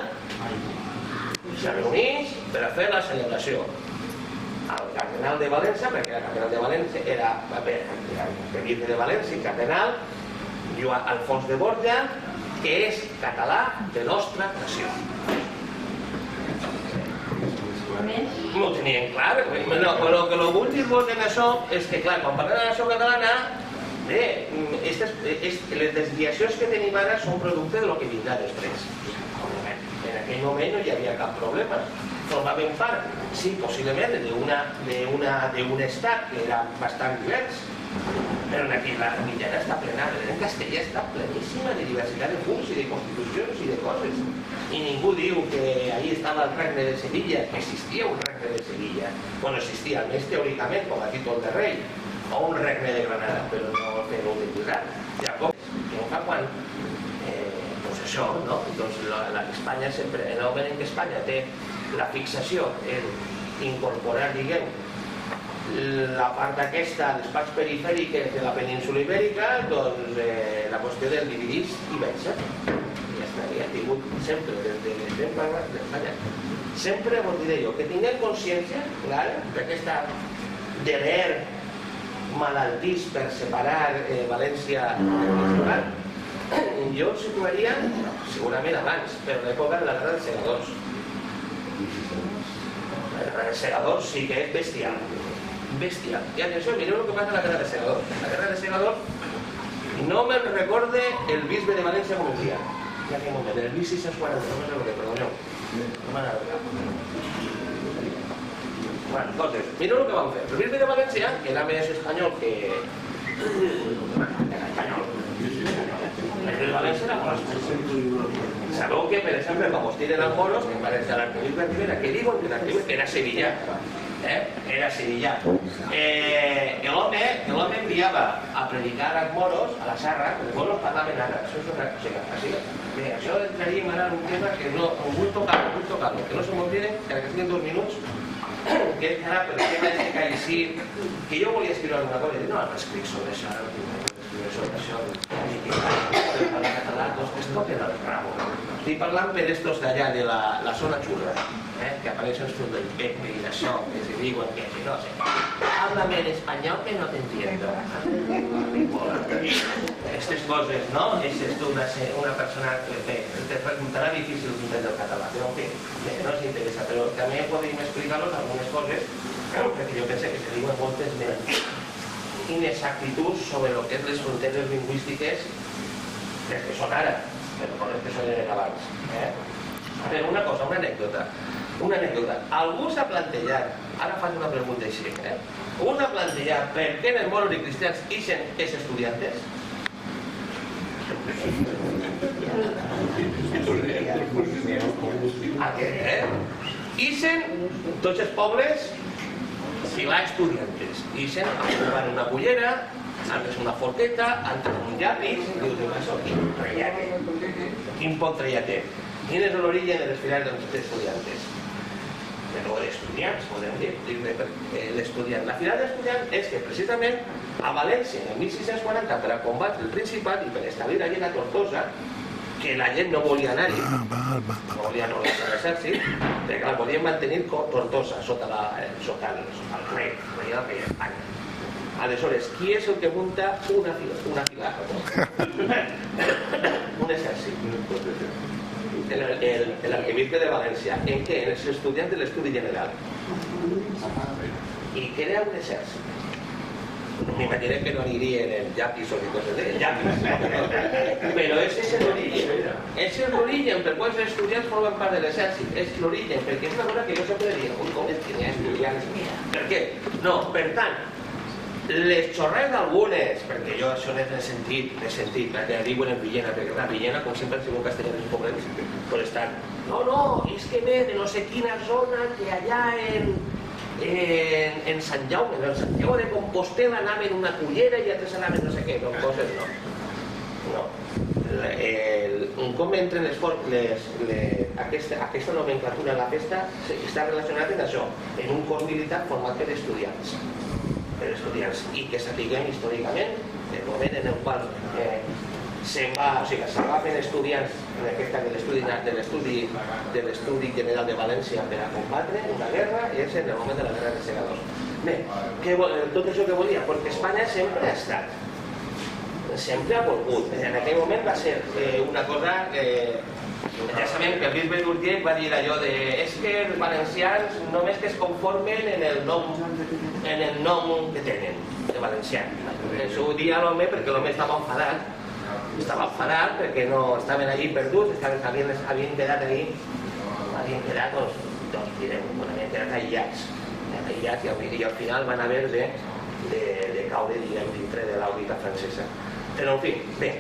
se reuneix per a fer la celebració. El cardenal de València, perquè el cardenal de València era el bisbe de València i cardenal, Joan Alfons de Borja, que és català de nostra nació. No ho tenien clar, però el que vull dir-vos en això és que, clar, quan parlem de la nació catalana, les desviacions que tenim ara són producte de lo que vindrà després. En aquell moment no hi havia cap problema. Formaven part, sí, possiblement, d'un estat que era bastant divers, però aquí la mitjana està plena, en Castella està pleníssima de diversitat de punts i de constitucions i de coses. I ningú diu que ahí estava el regne de Sevilla, que existia un regne de Sevilla. Bueno, existia, almenys teòricament, com a títol de rei, o un regne de Granada, però no fer-ho de posar. Llavors, què fa quan? Doncs això, no? Doncs l'Espanya sempre, en el moment en què Espanya té la fixació en incorporar, diguem, la part aquesta, les parts perifèriques de la península ibèrica, doncs la qüestió del dividís i vèncer. Ja està, ja he tingut sempre, des d'Espanya, sempre vos diré jo, que tinguem consciència, clar, d'aquesta deler malaltís per separar València del Litoral, jo el situaria segurament abans, però l'època de la guerra dels segadors. La guerra dels segadors sí que és bestial. Bestial. I atenció, mireu el que passa a la guerra dels segadors. La guerra dels segadors no me'n recorde el bisbe de València com el dia. En aquell moment, el 1640, no sé el que, perdoneu. No m'han agafat. Bueno, entonces, mireu el que van fer. El bisbe de València, que era més espanyol que... Era espanyol. El bisbe de València era molt espanyol. Sabeu que, per exemple, quan vos tiren als moros, que pareix l'arquebisbe de Rivera, que diuen que l'arquebisbe era sevillà. Era sevillà. L'home enviava a predicar als moros, a la Sarra, els moros parlaven ara, això és una cosa, així. Bé, això entraríem ara en un tema que no, vull tocar-lo, que no se m'oblide, que ara que tinguin 2 minuts, que és ara per el tema de que sí, que jo volia escriure alguna cosa i dir, no, no escric sobre això, ara no tinc escriure sobre això, i que parlar català, doncs que es toquen el rabo. Estic parlant per estos d'allà de la zona xurra, que apareixen estos del Pepe i d'això, que se diuen que no sé, háblame en español que no te entiendo. Estas coses, no? És tu una persona que te resultarà difícil entendre el català, però en fi, no ens interessa, però també podem explicar-los algunes coses, perquè jo penso que se diuen moltes més inexactituds sobre el que és les fronteres lingüístiques des que són ara, però no les que són abans. A veure, una cosa, una anècdota. Algú s'ha plantejat, ara faig una pregunta així, algú s'ha plantejat per què en els moros i cristians ixen els estudiantes? Ixen tots els pobles filar estudiantes. Ixen a ocupar una cullera, antes una forqueta, antes un llapis, dius, això, quin traiate. Quin poc traiate. Quin és l'origen de les filars dels estudiantes? Però d'estudiants, podem dir, l'estudiant. La filada d'estudiants és que precisament a València, en 1640, per a combatre el Principat i per establir la gent a Tortosa, que la gent no volia anar-hi, no volia anar a l'exèrcit, perquè la volien mantenir Tortosa, sota el rei, el rei d'Espanya. Aleshores, qui és el que munta una filada? Un exèrcit. El arquebisbe de València. En què? En els estudiants de l'estudi general. I crea un exèrcit. M'imagino que no anirien en llapis o coses de llapis. Però ese és l'origen. És l'origen per quals els estudiants formen part de l'exèrcit. És l'origen, perquè és una cosa que jo sempre diria, com és que n'hi ha estudiants? Per què? No, per tant, les xorrades d'algunes, perquè jo això n'he sentit, perquè diuen en Villena, perquè la Villena, com sempre, si un castellà és pobrets, pues estan, no, és que ve de no sé quina zona, que allà en Sant Jaume, de Compostela anaven una cullera i altres anaven no sé què, no, coses no. Com entren aquesta nomenclatura a la festa està relacionat amb això, en un cos militar format per estudiants. I que sapiguem històricament el moment en el qual s'agafen estudiants en aquest cas de l'estudi general de València per a combatre una guerra és en el moment de la guerra de segadors. Bé, tot això que volia, perquè Espanya sempre ha estat, sempre ha volgut. En aquell moment va ser una cosa ja sabem que el bisbe d'Urgell va dir allò de és que els valencians només que es conformen en el nom que tenen de valencià. Això ho dia l'home perquè l'home estava enfadat perquè no estaven allí perduts, havien quedat aïllats i al final van haver de caure dintre de l'òrbita francesa. Però en fi, bé,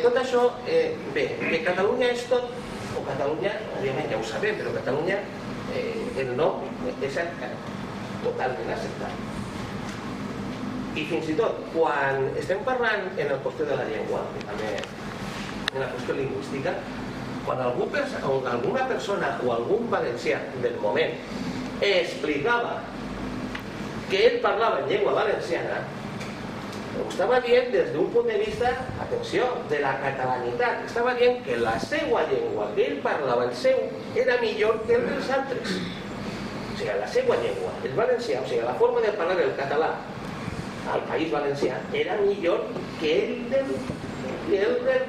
tot això, que Catalunya és tot, o Catalunya, òbviament ja ho sabem, però Catalunya, el nom és totalment acceptat. I fins i tot, quan estem parlant en la qüestió de la llengua, també en la qüestió lingüística, quan alguna persona o algun valencià del moment explicava que ell parlava en llengua valenciana, ho estava dient des d'un punt de vista, atenció, de la catalanitat. Estava dient que la seva llengua, que ell parlava el seu, era millor que el dels altres. O sigui, la seva llengua, el valencià, o sigui, la forma de parlar el català al País Valencià era millor que el del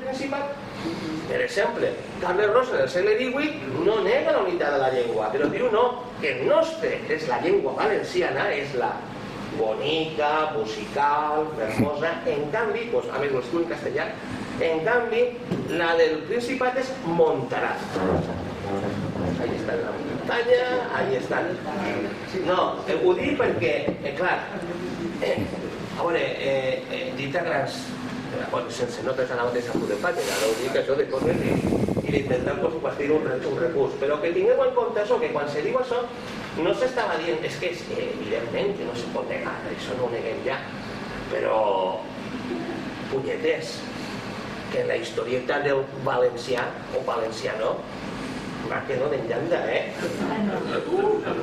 Principat. Per exemple, Carles Rosa del segle XVIII no nega la unitat de la llengua, però diu no, que el nostre és la llengua valenciana, és la bonica, musical, hermosa. En canvi, a més ho escriu en castellà, en canvi, la del Principat és Montaraz. Ahí està la muntanya, ahí està. No, ho dic perquè, clar, a veure, dit a grans, sense notes a la mateixa putepatge, ara ho dic això de coses i d'intentar compartir un recurs, però que tingueu en compte això, que quan se diu això, no s'estava dient, és que evidentment que no se pot negar, això no ho neguem ja, però punyetes, que la historieta del valencià o valenciano va que donen llanda,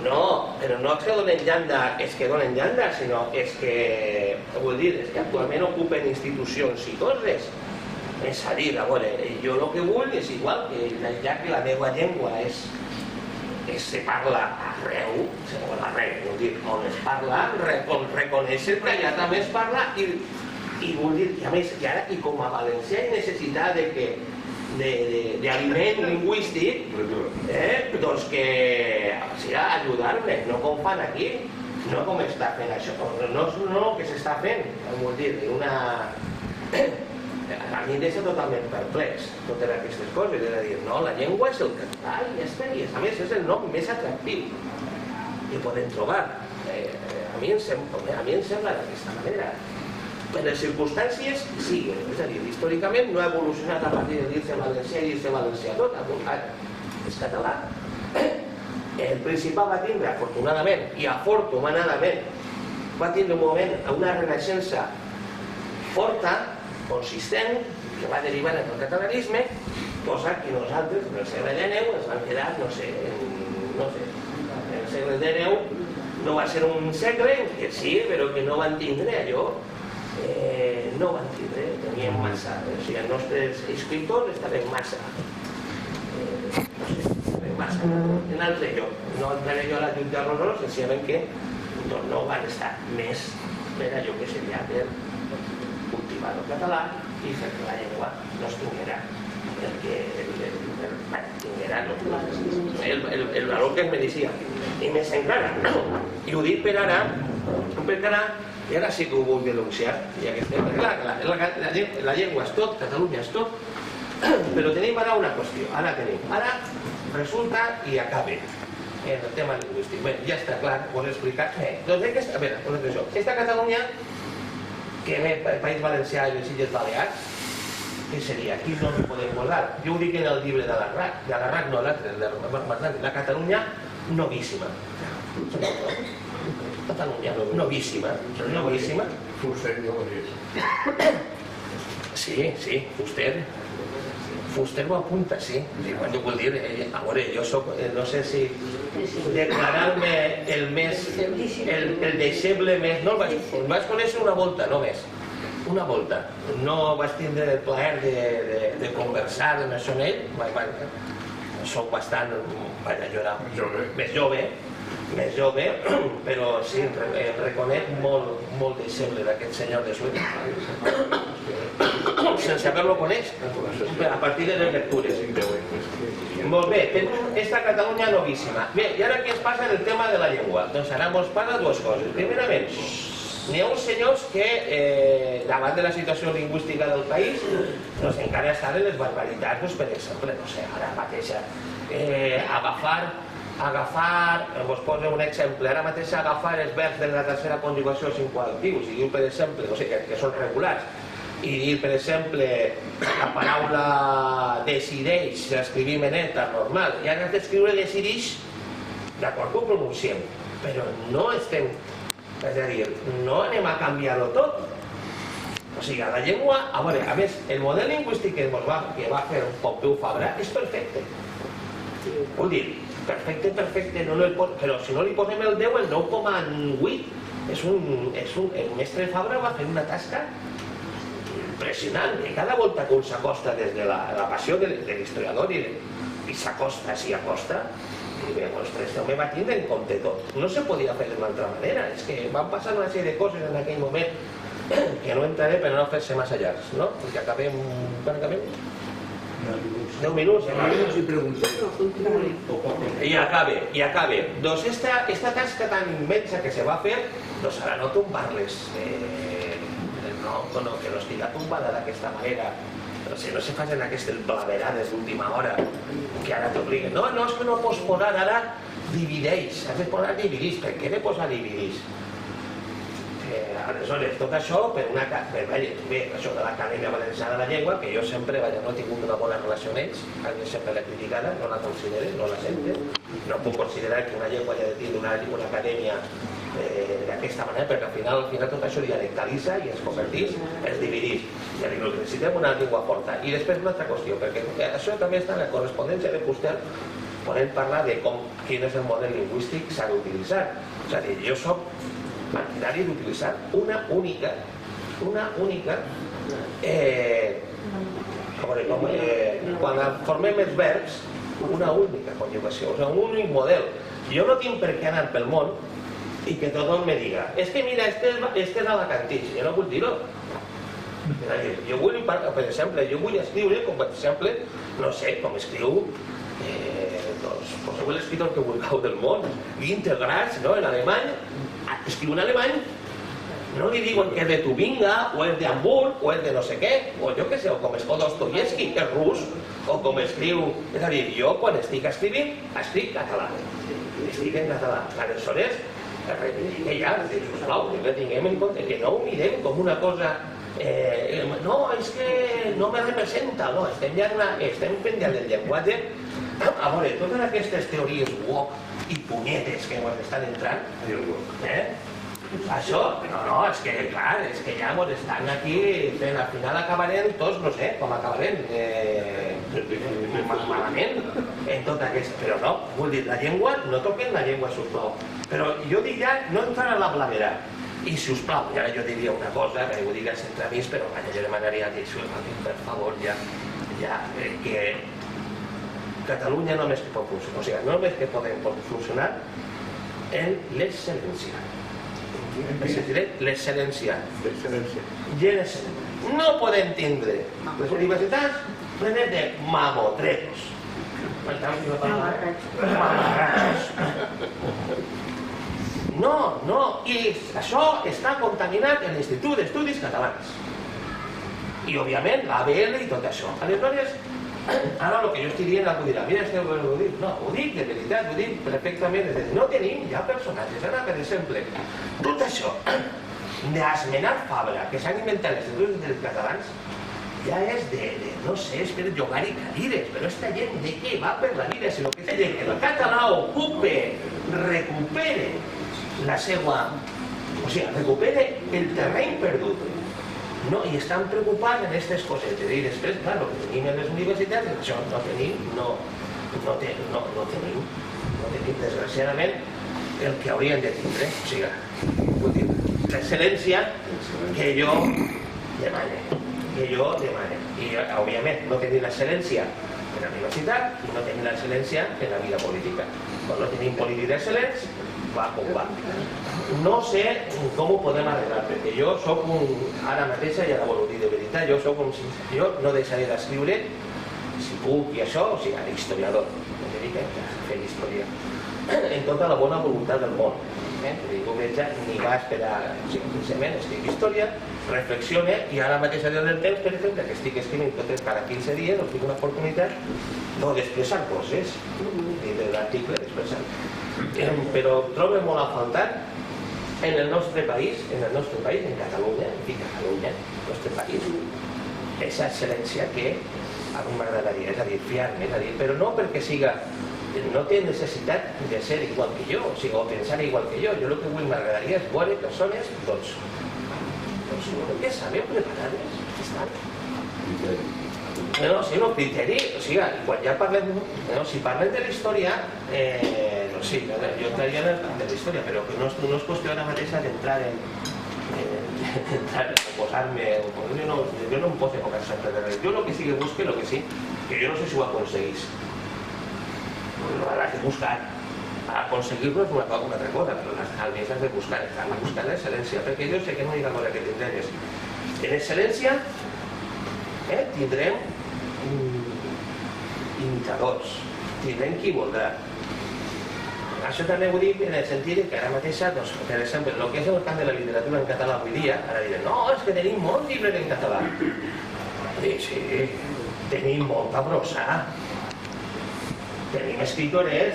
No, però no és que donen llanda, és que donen llanda, sinó és que, vull dir, és que actualment ocupen institucions i coses. És a dir, a veure, jo el que vull és igual que ja que la meva llengua se parla arreu, vull dir, on es parla, reconèixer que allà també es parla i vull dir, i a més, i ara, i com a valencià hi necessitat d'aliment lingüístic, doncs que ajudar-me, no com fan aquí, no com està fent això, no que s'està fent, vull dir, a mi em deixa totalment perplex totes aquestes coses, és a dir, no, la llengua és el català i ja està, i a més és el nom més atractiu que podem trobar. A mi em sembla d'aquesta manera. Per les circumstàncies siguen, és a dir, històricament no ha evolucionat a partir de dir-se valencià i dir-se valencià tot, és català. El Principat va tindre, afortunadament i afortunadament, va tindre un moment, una renaixença forta, consistent, que va derivar en el catalanisme, cosa que nosaltres, en el segle XIX, ens vam quedar, no sé, en el segle XIX no va ser un segle en què sí, però que no van tindre allò, no van tindre, teníem massa, o sigui, els nostres escriptors estaven massa, en altre lloc, no entraré jo a la jutjar l'honor, senzillament que no van estar més per allò que seria per cultivar el català i fer que la llengua no es tinguera el valor que es mereixia. I més encara, i ho dic per ara, i ara sí que ho vull denunciar, ja que estem, la llengua és tot, Catalunya és tot, però tenim ara una qüestió, ara resulta i acaba en el tema lingüístic. Bé, ja està clar, ho he explicat. Doncs a veure, aquesta Catalunya, que ve el País Valencià i les Illes Balears, què seria? Aquí no ens podem posar. Jo ho dic en el llibre de l'Arrac, no l'altre, la Catalunya novíssima. Catalunya novíssima. Fuster, jo ho dic. Sí, Fuster ho apunta, sí. Jo vull dir, a veure, jo soc, no sé si declarar-me el deixeble més... No, vaig conèixer una volta, només. Una volta. No vaig tindre el plaer de conversar amb això amb ell. Soc bastant... Jo era més jove, però sí, reconec molt deixeble d'aquest senyor de Suïssa. Sense haver-lo coneix, a partir de les lectures. Molt bé, esta Catalunya novíssima. Bé, i ara què ens passa en el tema de la llengua? Doncs ara ens parla dues coses. Primerament, n'hi ha uns senyors que, davant de la situació lingüística del país, doncs encara estan en les barbaritats, per exemple, no sé, ara mateix agafar, vos poso un exemple, ara mateix agafar els verbs de la tercera conjugació sin coactius i diu, per exemple, no sé, que són regulars, i dir, per exemple, la paraula decideix, l'escrivim en eta, normal, i ara has d'escriure decidix, d'acord que ho pronunciem, però no estem, és a dir, no anem a canviar-ho tot. O sigui, a la llengua, a veure, a més, el model lingüístic que va fer Pompeu Fabra és perfecte. Vull dir, perfecte, però si no li posem el 10, el 9,8, el mestre Fabra va fer una tasca impressionant, i cada volta que un s'acosta des de la passió de l'historiador i s'acosta, i bé, ostres, no me va tindre en compte tot. No se podia fer d'una altra manera, és que van passar una sèrie de coses en aquell moment que no entraré per no fer-se massa llargs, no? Perquè acabem... Quan acabem? 10 minuts. I preguntes. I acabe. Doncs esta tasca tan immensa que se va fer, doncs ara no tombar-les. No, que no estigui tombada d'aquesta manera. No se facin aquestes blaverades d'última hora que ara t'obliguen. No, és que no pots posar ara divideix. Has de posar dividís. Per què he de posar dividís? Aleshores, tot això bé, això de l'Acadèmia Valenciana de la Llengua, que jo sempre no he tingut una bona relació amb ells, sempre l'he criticada, no la considero, no la sento, no puc considerar que una llengua hagi de tindre una acadèmia d'aquesta manera, perquè al final tot això dialectalitza i es converteix, es divideix. Ja dic, necessitem una llengua forta. I després una altra qüestió, perquè això també està en la correspondència de Fuster, podem parlar de quin és el model lingüístic que s'ha d'utilitzar. És a dir, jo soc partidari d'utilitzar una única quan formem els verbs, una única conjugació, o sigui, un únic model. Jo no tinc per què anar pel món i que tothom me diga, és que mira, este és alacantí, jo no vull dir-ho. Jo vull, per exemple, escriure, com per exemple, no sé, com escriu qualsevol escritor que vulgueu del món, Günter Grass, en alemany, escriu en alemany, no li diuen que és de Tubinga, o és de Hamburg, o és de no sé què, o jo què sé, o com escriu Dostoyevsky, que és rus, o com escriu... És a dir, jo quan estic escrivint, escric català. Estic en català. Aleshores, que ja, sisplau, que tinguem en compte, que no ho mirem com una cosa... No, és que no me representa, no, estem penjant del llenguatge. A veure, totes aquestes teories woke i punyetes que ens estan entrant, això, no, és que clar, és que ja ens estan aquí, al final acabarem tots, no sé, com acabarem, malament, en tot aquest, però no, vull dir, la llengua, no toquen la llengua, sisplau, però jo dic ja, no entrar a la blamera, i sisplau, i ara jo diria una cosa, que ho digués entre amics, però jo demanaria que, per favor, ja, que Catalunya només que pot funcionar, o sigui, només que pot funcionar en l'excel·lència. L'excel·lència. No podem tindre les universitats plenes de mamotretos. No, i això està contaminat en l'Institut d'Estudis Catalans. I, òbviament, l'ABL i tot això. Aleshores, ara el que jo estic dient, algú dirà, mira, ho dic, no, ho dic de veritat, ho dic perfectament, no tenim ja personatges. Ara, per exemple, tot això d'Asmenar Fabra, que s'han inventat els estudis catalans, ja és de, no sé, és per llogar-hi cadires, però esta gent de què va per la vida, sinó que el català recupere la seva, o sigui, recupere el terreny perdut. No, i estan preocupats en aquestes coses. I després, clar, el que tenim en les universitats, això no tenim, desgraciadament, el que haurien de tindre. O sigui, l'excel·lència que jo demane. I, òbviament, no tenim l'excel·lència en la universitat i no tenim l'excel·lència en la vida política. Quan no tenim política excel·lents, va com va. No sé com ho podem arreglar, perquè jo soc ara mateixa, ja la vol dir de veritat, jo no deixaré d'escriure, si puc i això, o sigui, d'historiador, no te dic a fer història, en tota la bona voluntat del món. Ni va esperar, simplement escric història, reflexione, i ara mateix a dia del temps, per exemple, que estic escrivint cada 15 dies, tinc una oportunitat d'expressar coses, de l'article d'expressar. Però trobo molt a faltar en el nostre país, en Catalunya, el nostre país, aquesta excel·lència que a mi m'agradaria, és a dir, fiar-me, però no perquè no té necessitat de ser igual que jo, o sigui, o pensar igual que jo. Jo el que vull, m'agradaria és veure persones, doncs, que sabeu preparar-les, que estan. No, sí, no, criteri, o sigui, quan ja parlem, si parlem de la història, no sé, jo entraria en el camp de la història, però no és qüestió ara mateixa d'entrar o posar-me, jo no em poso a posar sempre de res, jo el que sí que busque, el que sí, que jo no sé si ho aconseguís, has de buscar, aconseguir-lo és una altra cosa, però almenys has de buscar l'excel·lència, perquè jo sé que no hi ha cosa que tindrem és, en excel·lència tindrem imitadors, tindrem qui voldrà. Això també ho dic en el sentit que ara mateixa, per exemple, el que és el camp de la literatura en català avui dia, ara direm, no, és que tenim molts llibres en català. Sí, tenim molta brossa. Tenim escriptores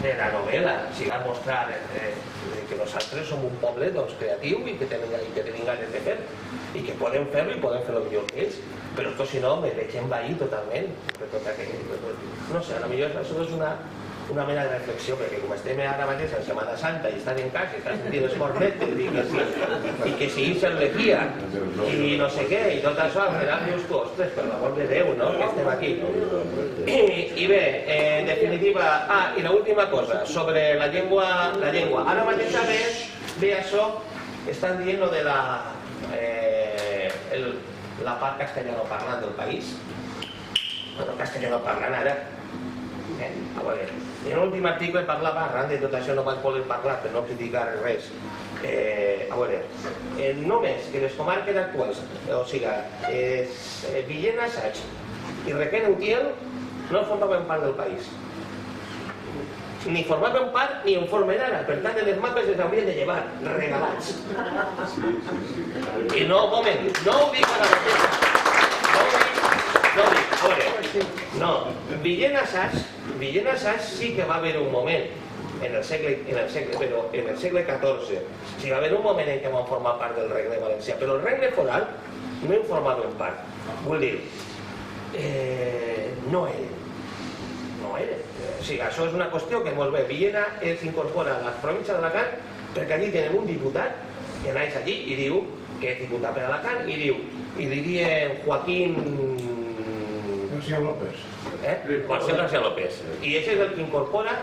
de la novel·la, si va mostrar que nosaltres som un poble creatiu i que tenim ganes de fer i que podem fer-lo i podem fer-lo millor que ells, però esto si no me veig envaït totalment. No sé, potser això és una mena de reflexió, perquè com estem ara mateix en Setmana Santa i estan en casa i estan sentint els cornetes i que si ells l'equia i no sé què i tot això, al final dius tu, ostres, per l'amor de Déu, no?, que estem aquí. I bé, en definitiva, i l'última cosa, sobre la llengua. Ara mateix ve això, estan dient lo de la part castellanoparlant del país. Bueno, castellanoparlant ara. A veure, en l'últim article parlava, arran de tot això no vaig voler parlar per no criticar res. A veure, només que les comarques actuals, o sigui, Villena, Saix i Requena, Utiel, no formaven part del país. Ni formaven part ni en formen ara, per tant en els mapes els haurien de llevar, regalats. I no, moment, no ho dic a la mateixa. No, a veure, no, Villena Saix sí que va haver un moment, en el segle XIV, sí va haver un moment en què van formar part del Regne Valencià, però el Regne Foral no en formaven part. Vull dir, no eren. O sigui, això és una qüestió que molt bé, Villena s'incorpora a la província d'Alacant perquè allí tenen un diputat que naix allí i diu que és diputat per Alacant i diu, i li diuen Joaquín García López. José García López. I ell és el que incorpora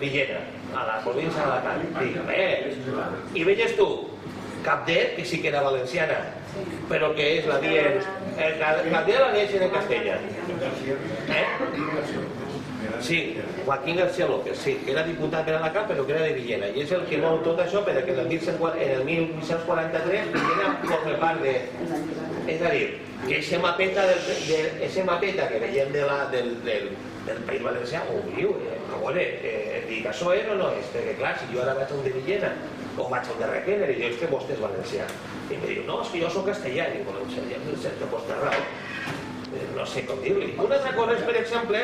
Villena a la província d'Alacant. I veies tu, Capdet, que sí que era valenciana, però que és la dient... Capdet la dient en Castella. Sí, Joaquín García López, sí, que era diputat per Alacant, però que era de Villena. I és el que mou tot això perquè en el 1843 Villena forma part de... És a dir, que ese mapeta que veiem del País Valencià, ho diu, a veure, dic, això és o no és? Perquè clar, si jo ara vaig a un de Villena o vaig a un de Requena i dic, és que vostè és valencià. I em diu, no, és que jo soc castellà. I dic, bueno, que vostè raó. No sé com dir-li. Una altra cosa és, per exemple,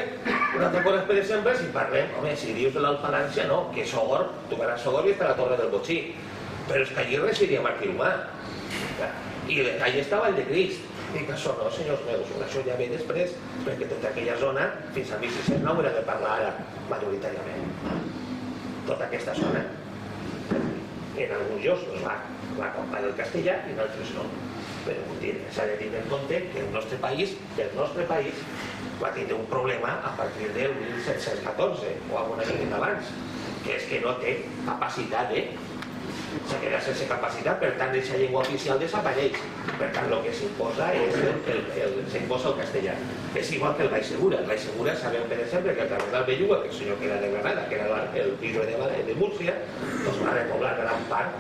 si parlem, home, si dius de l'Alfalància, no, que Sogor, tu vas a Sogor i està la Torre del Botxí, però és que allí residia Martí Humà, i allà estava el de Crist. Dic, això no, senyors meus, això ja ve després, perquè tota aquella zona, fins al 1600 no haurà de parlar ara, majoritàriament. Tota aquesta zona. En alguns llocs va comptar el castellà i en altres no. Però s'ha de tenir en compte que el nostre país va tenir un problema a partir del 1714 o alguna mica abans, que és que no té capacitat, se queda sense capacitat, per tant, aquesta llengua oficial desapareix. Per tant, el que s'imposa és el castellà. És igual que el Baix Segura. El Baix Segura sabem, per exemple, que el cardenal Belluga, que el senyor que era de Granada, que era el bisbe de Múrcia, doncs va repoblar gran part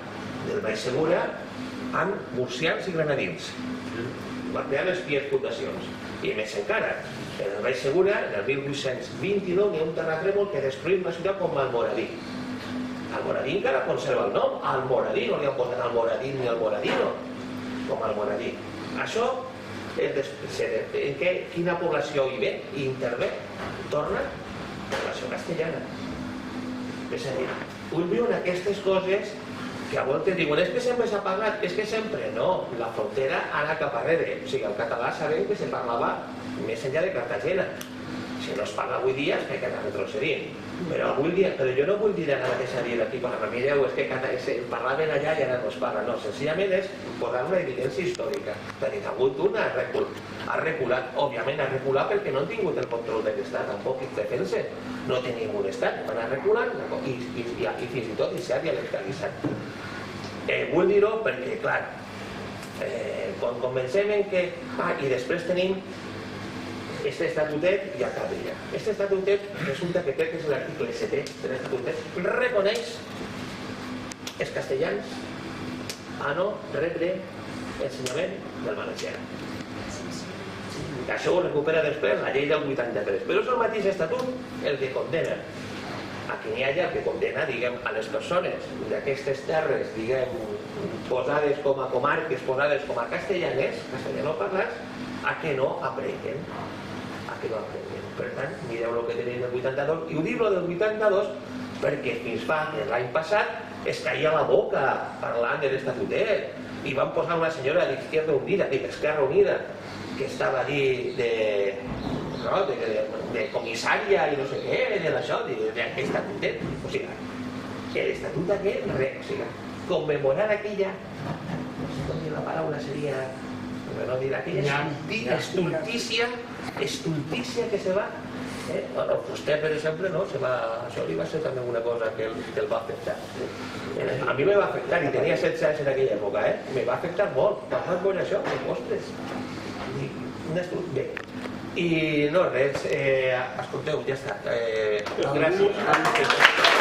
del Baix Segura amb murcians i granadins. Va crear les pies fundacions. I més encara, en el Baix Segura, en el 1829, hi ha un terratrèmol que destruïm una ciutat com Almoradí. Almoradí encara conserva el nom, Almoradí, no li han posat Almoradí ni Almoradino, com Almoradí. Això, quina població hi ve, hi intervé, torna, població castellana. És a dir, vull viure aquestes coses que a voltes diuen, és que sempre s'ha parlat, és que sempre no, la frontera ha anat cap arrere. O sigui, el català sabem que se parlava més enllà de Cartagena. Si no es parla avui dia és que anar retrocedint. Però jo no vull dir ara mateix a dir aquí, quan mireu, és que parlaven allà i ara no es parla. No, senzillament és posar una evidència històrica. Perquè ha hagut una ha reculat, òbviament ha reculat perquè no han tingut el control de l'Estat, tampoc es defensa. No tenim un Estat, van a recular i fins i tot s'ha dialectalitzat. Vull dir-ho perquè, clar, quan comencem en que... I després tenim este estatutet i acaba ja. Este estatutet resulta que crec que és l'article 7è de l'estatutet, reconeix els castellans a no rebre ensenyament del valencià. Això ho recupera després la llei del 83, però és el mateix estatut el que condena. Aquí n'hi ha el que condena, diguem, a les persones d'aquestes terres, diguem, posades com a comarques, posades com a castellanes, castellanoparlants, a que no aprenguin. Per tant, mireu el que tenim del 82, i ho dic del 82 perquè fins fa que l'any passat es caia la boca parlant de l'estatutet i van posar una senyora d'Izquierda Unida, d'Esquerra Unida, que estava allí de comissària i no sé què, de l'això, d'aquest estatutet. O sigui, l'estatut aquest, res, o sigui, commemorar aquella, no sé la paraula seria, no dir aquella estultícia que se va. Bueno, vostè, per exemple, no, això li va ser també una cosa que el va afectar. A mi me va afectar, i tenia 16 anys en aquella època, me va afectar molt. Vam veure això, ostres. Bé. I no, res, escolteu, ja està. Gràcies.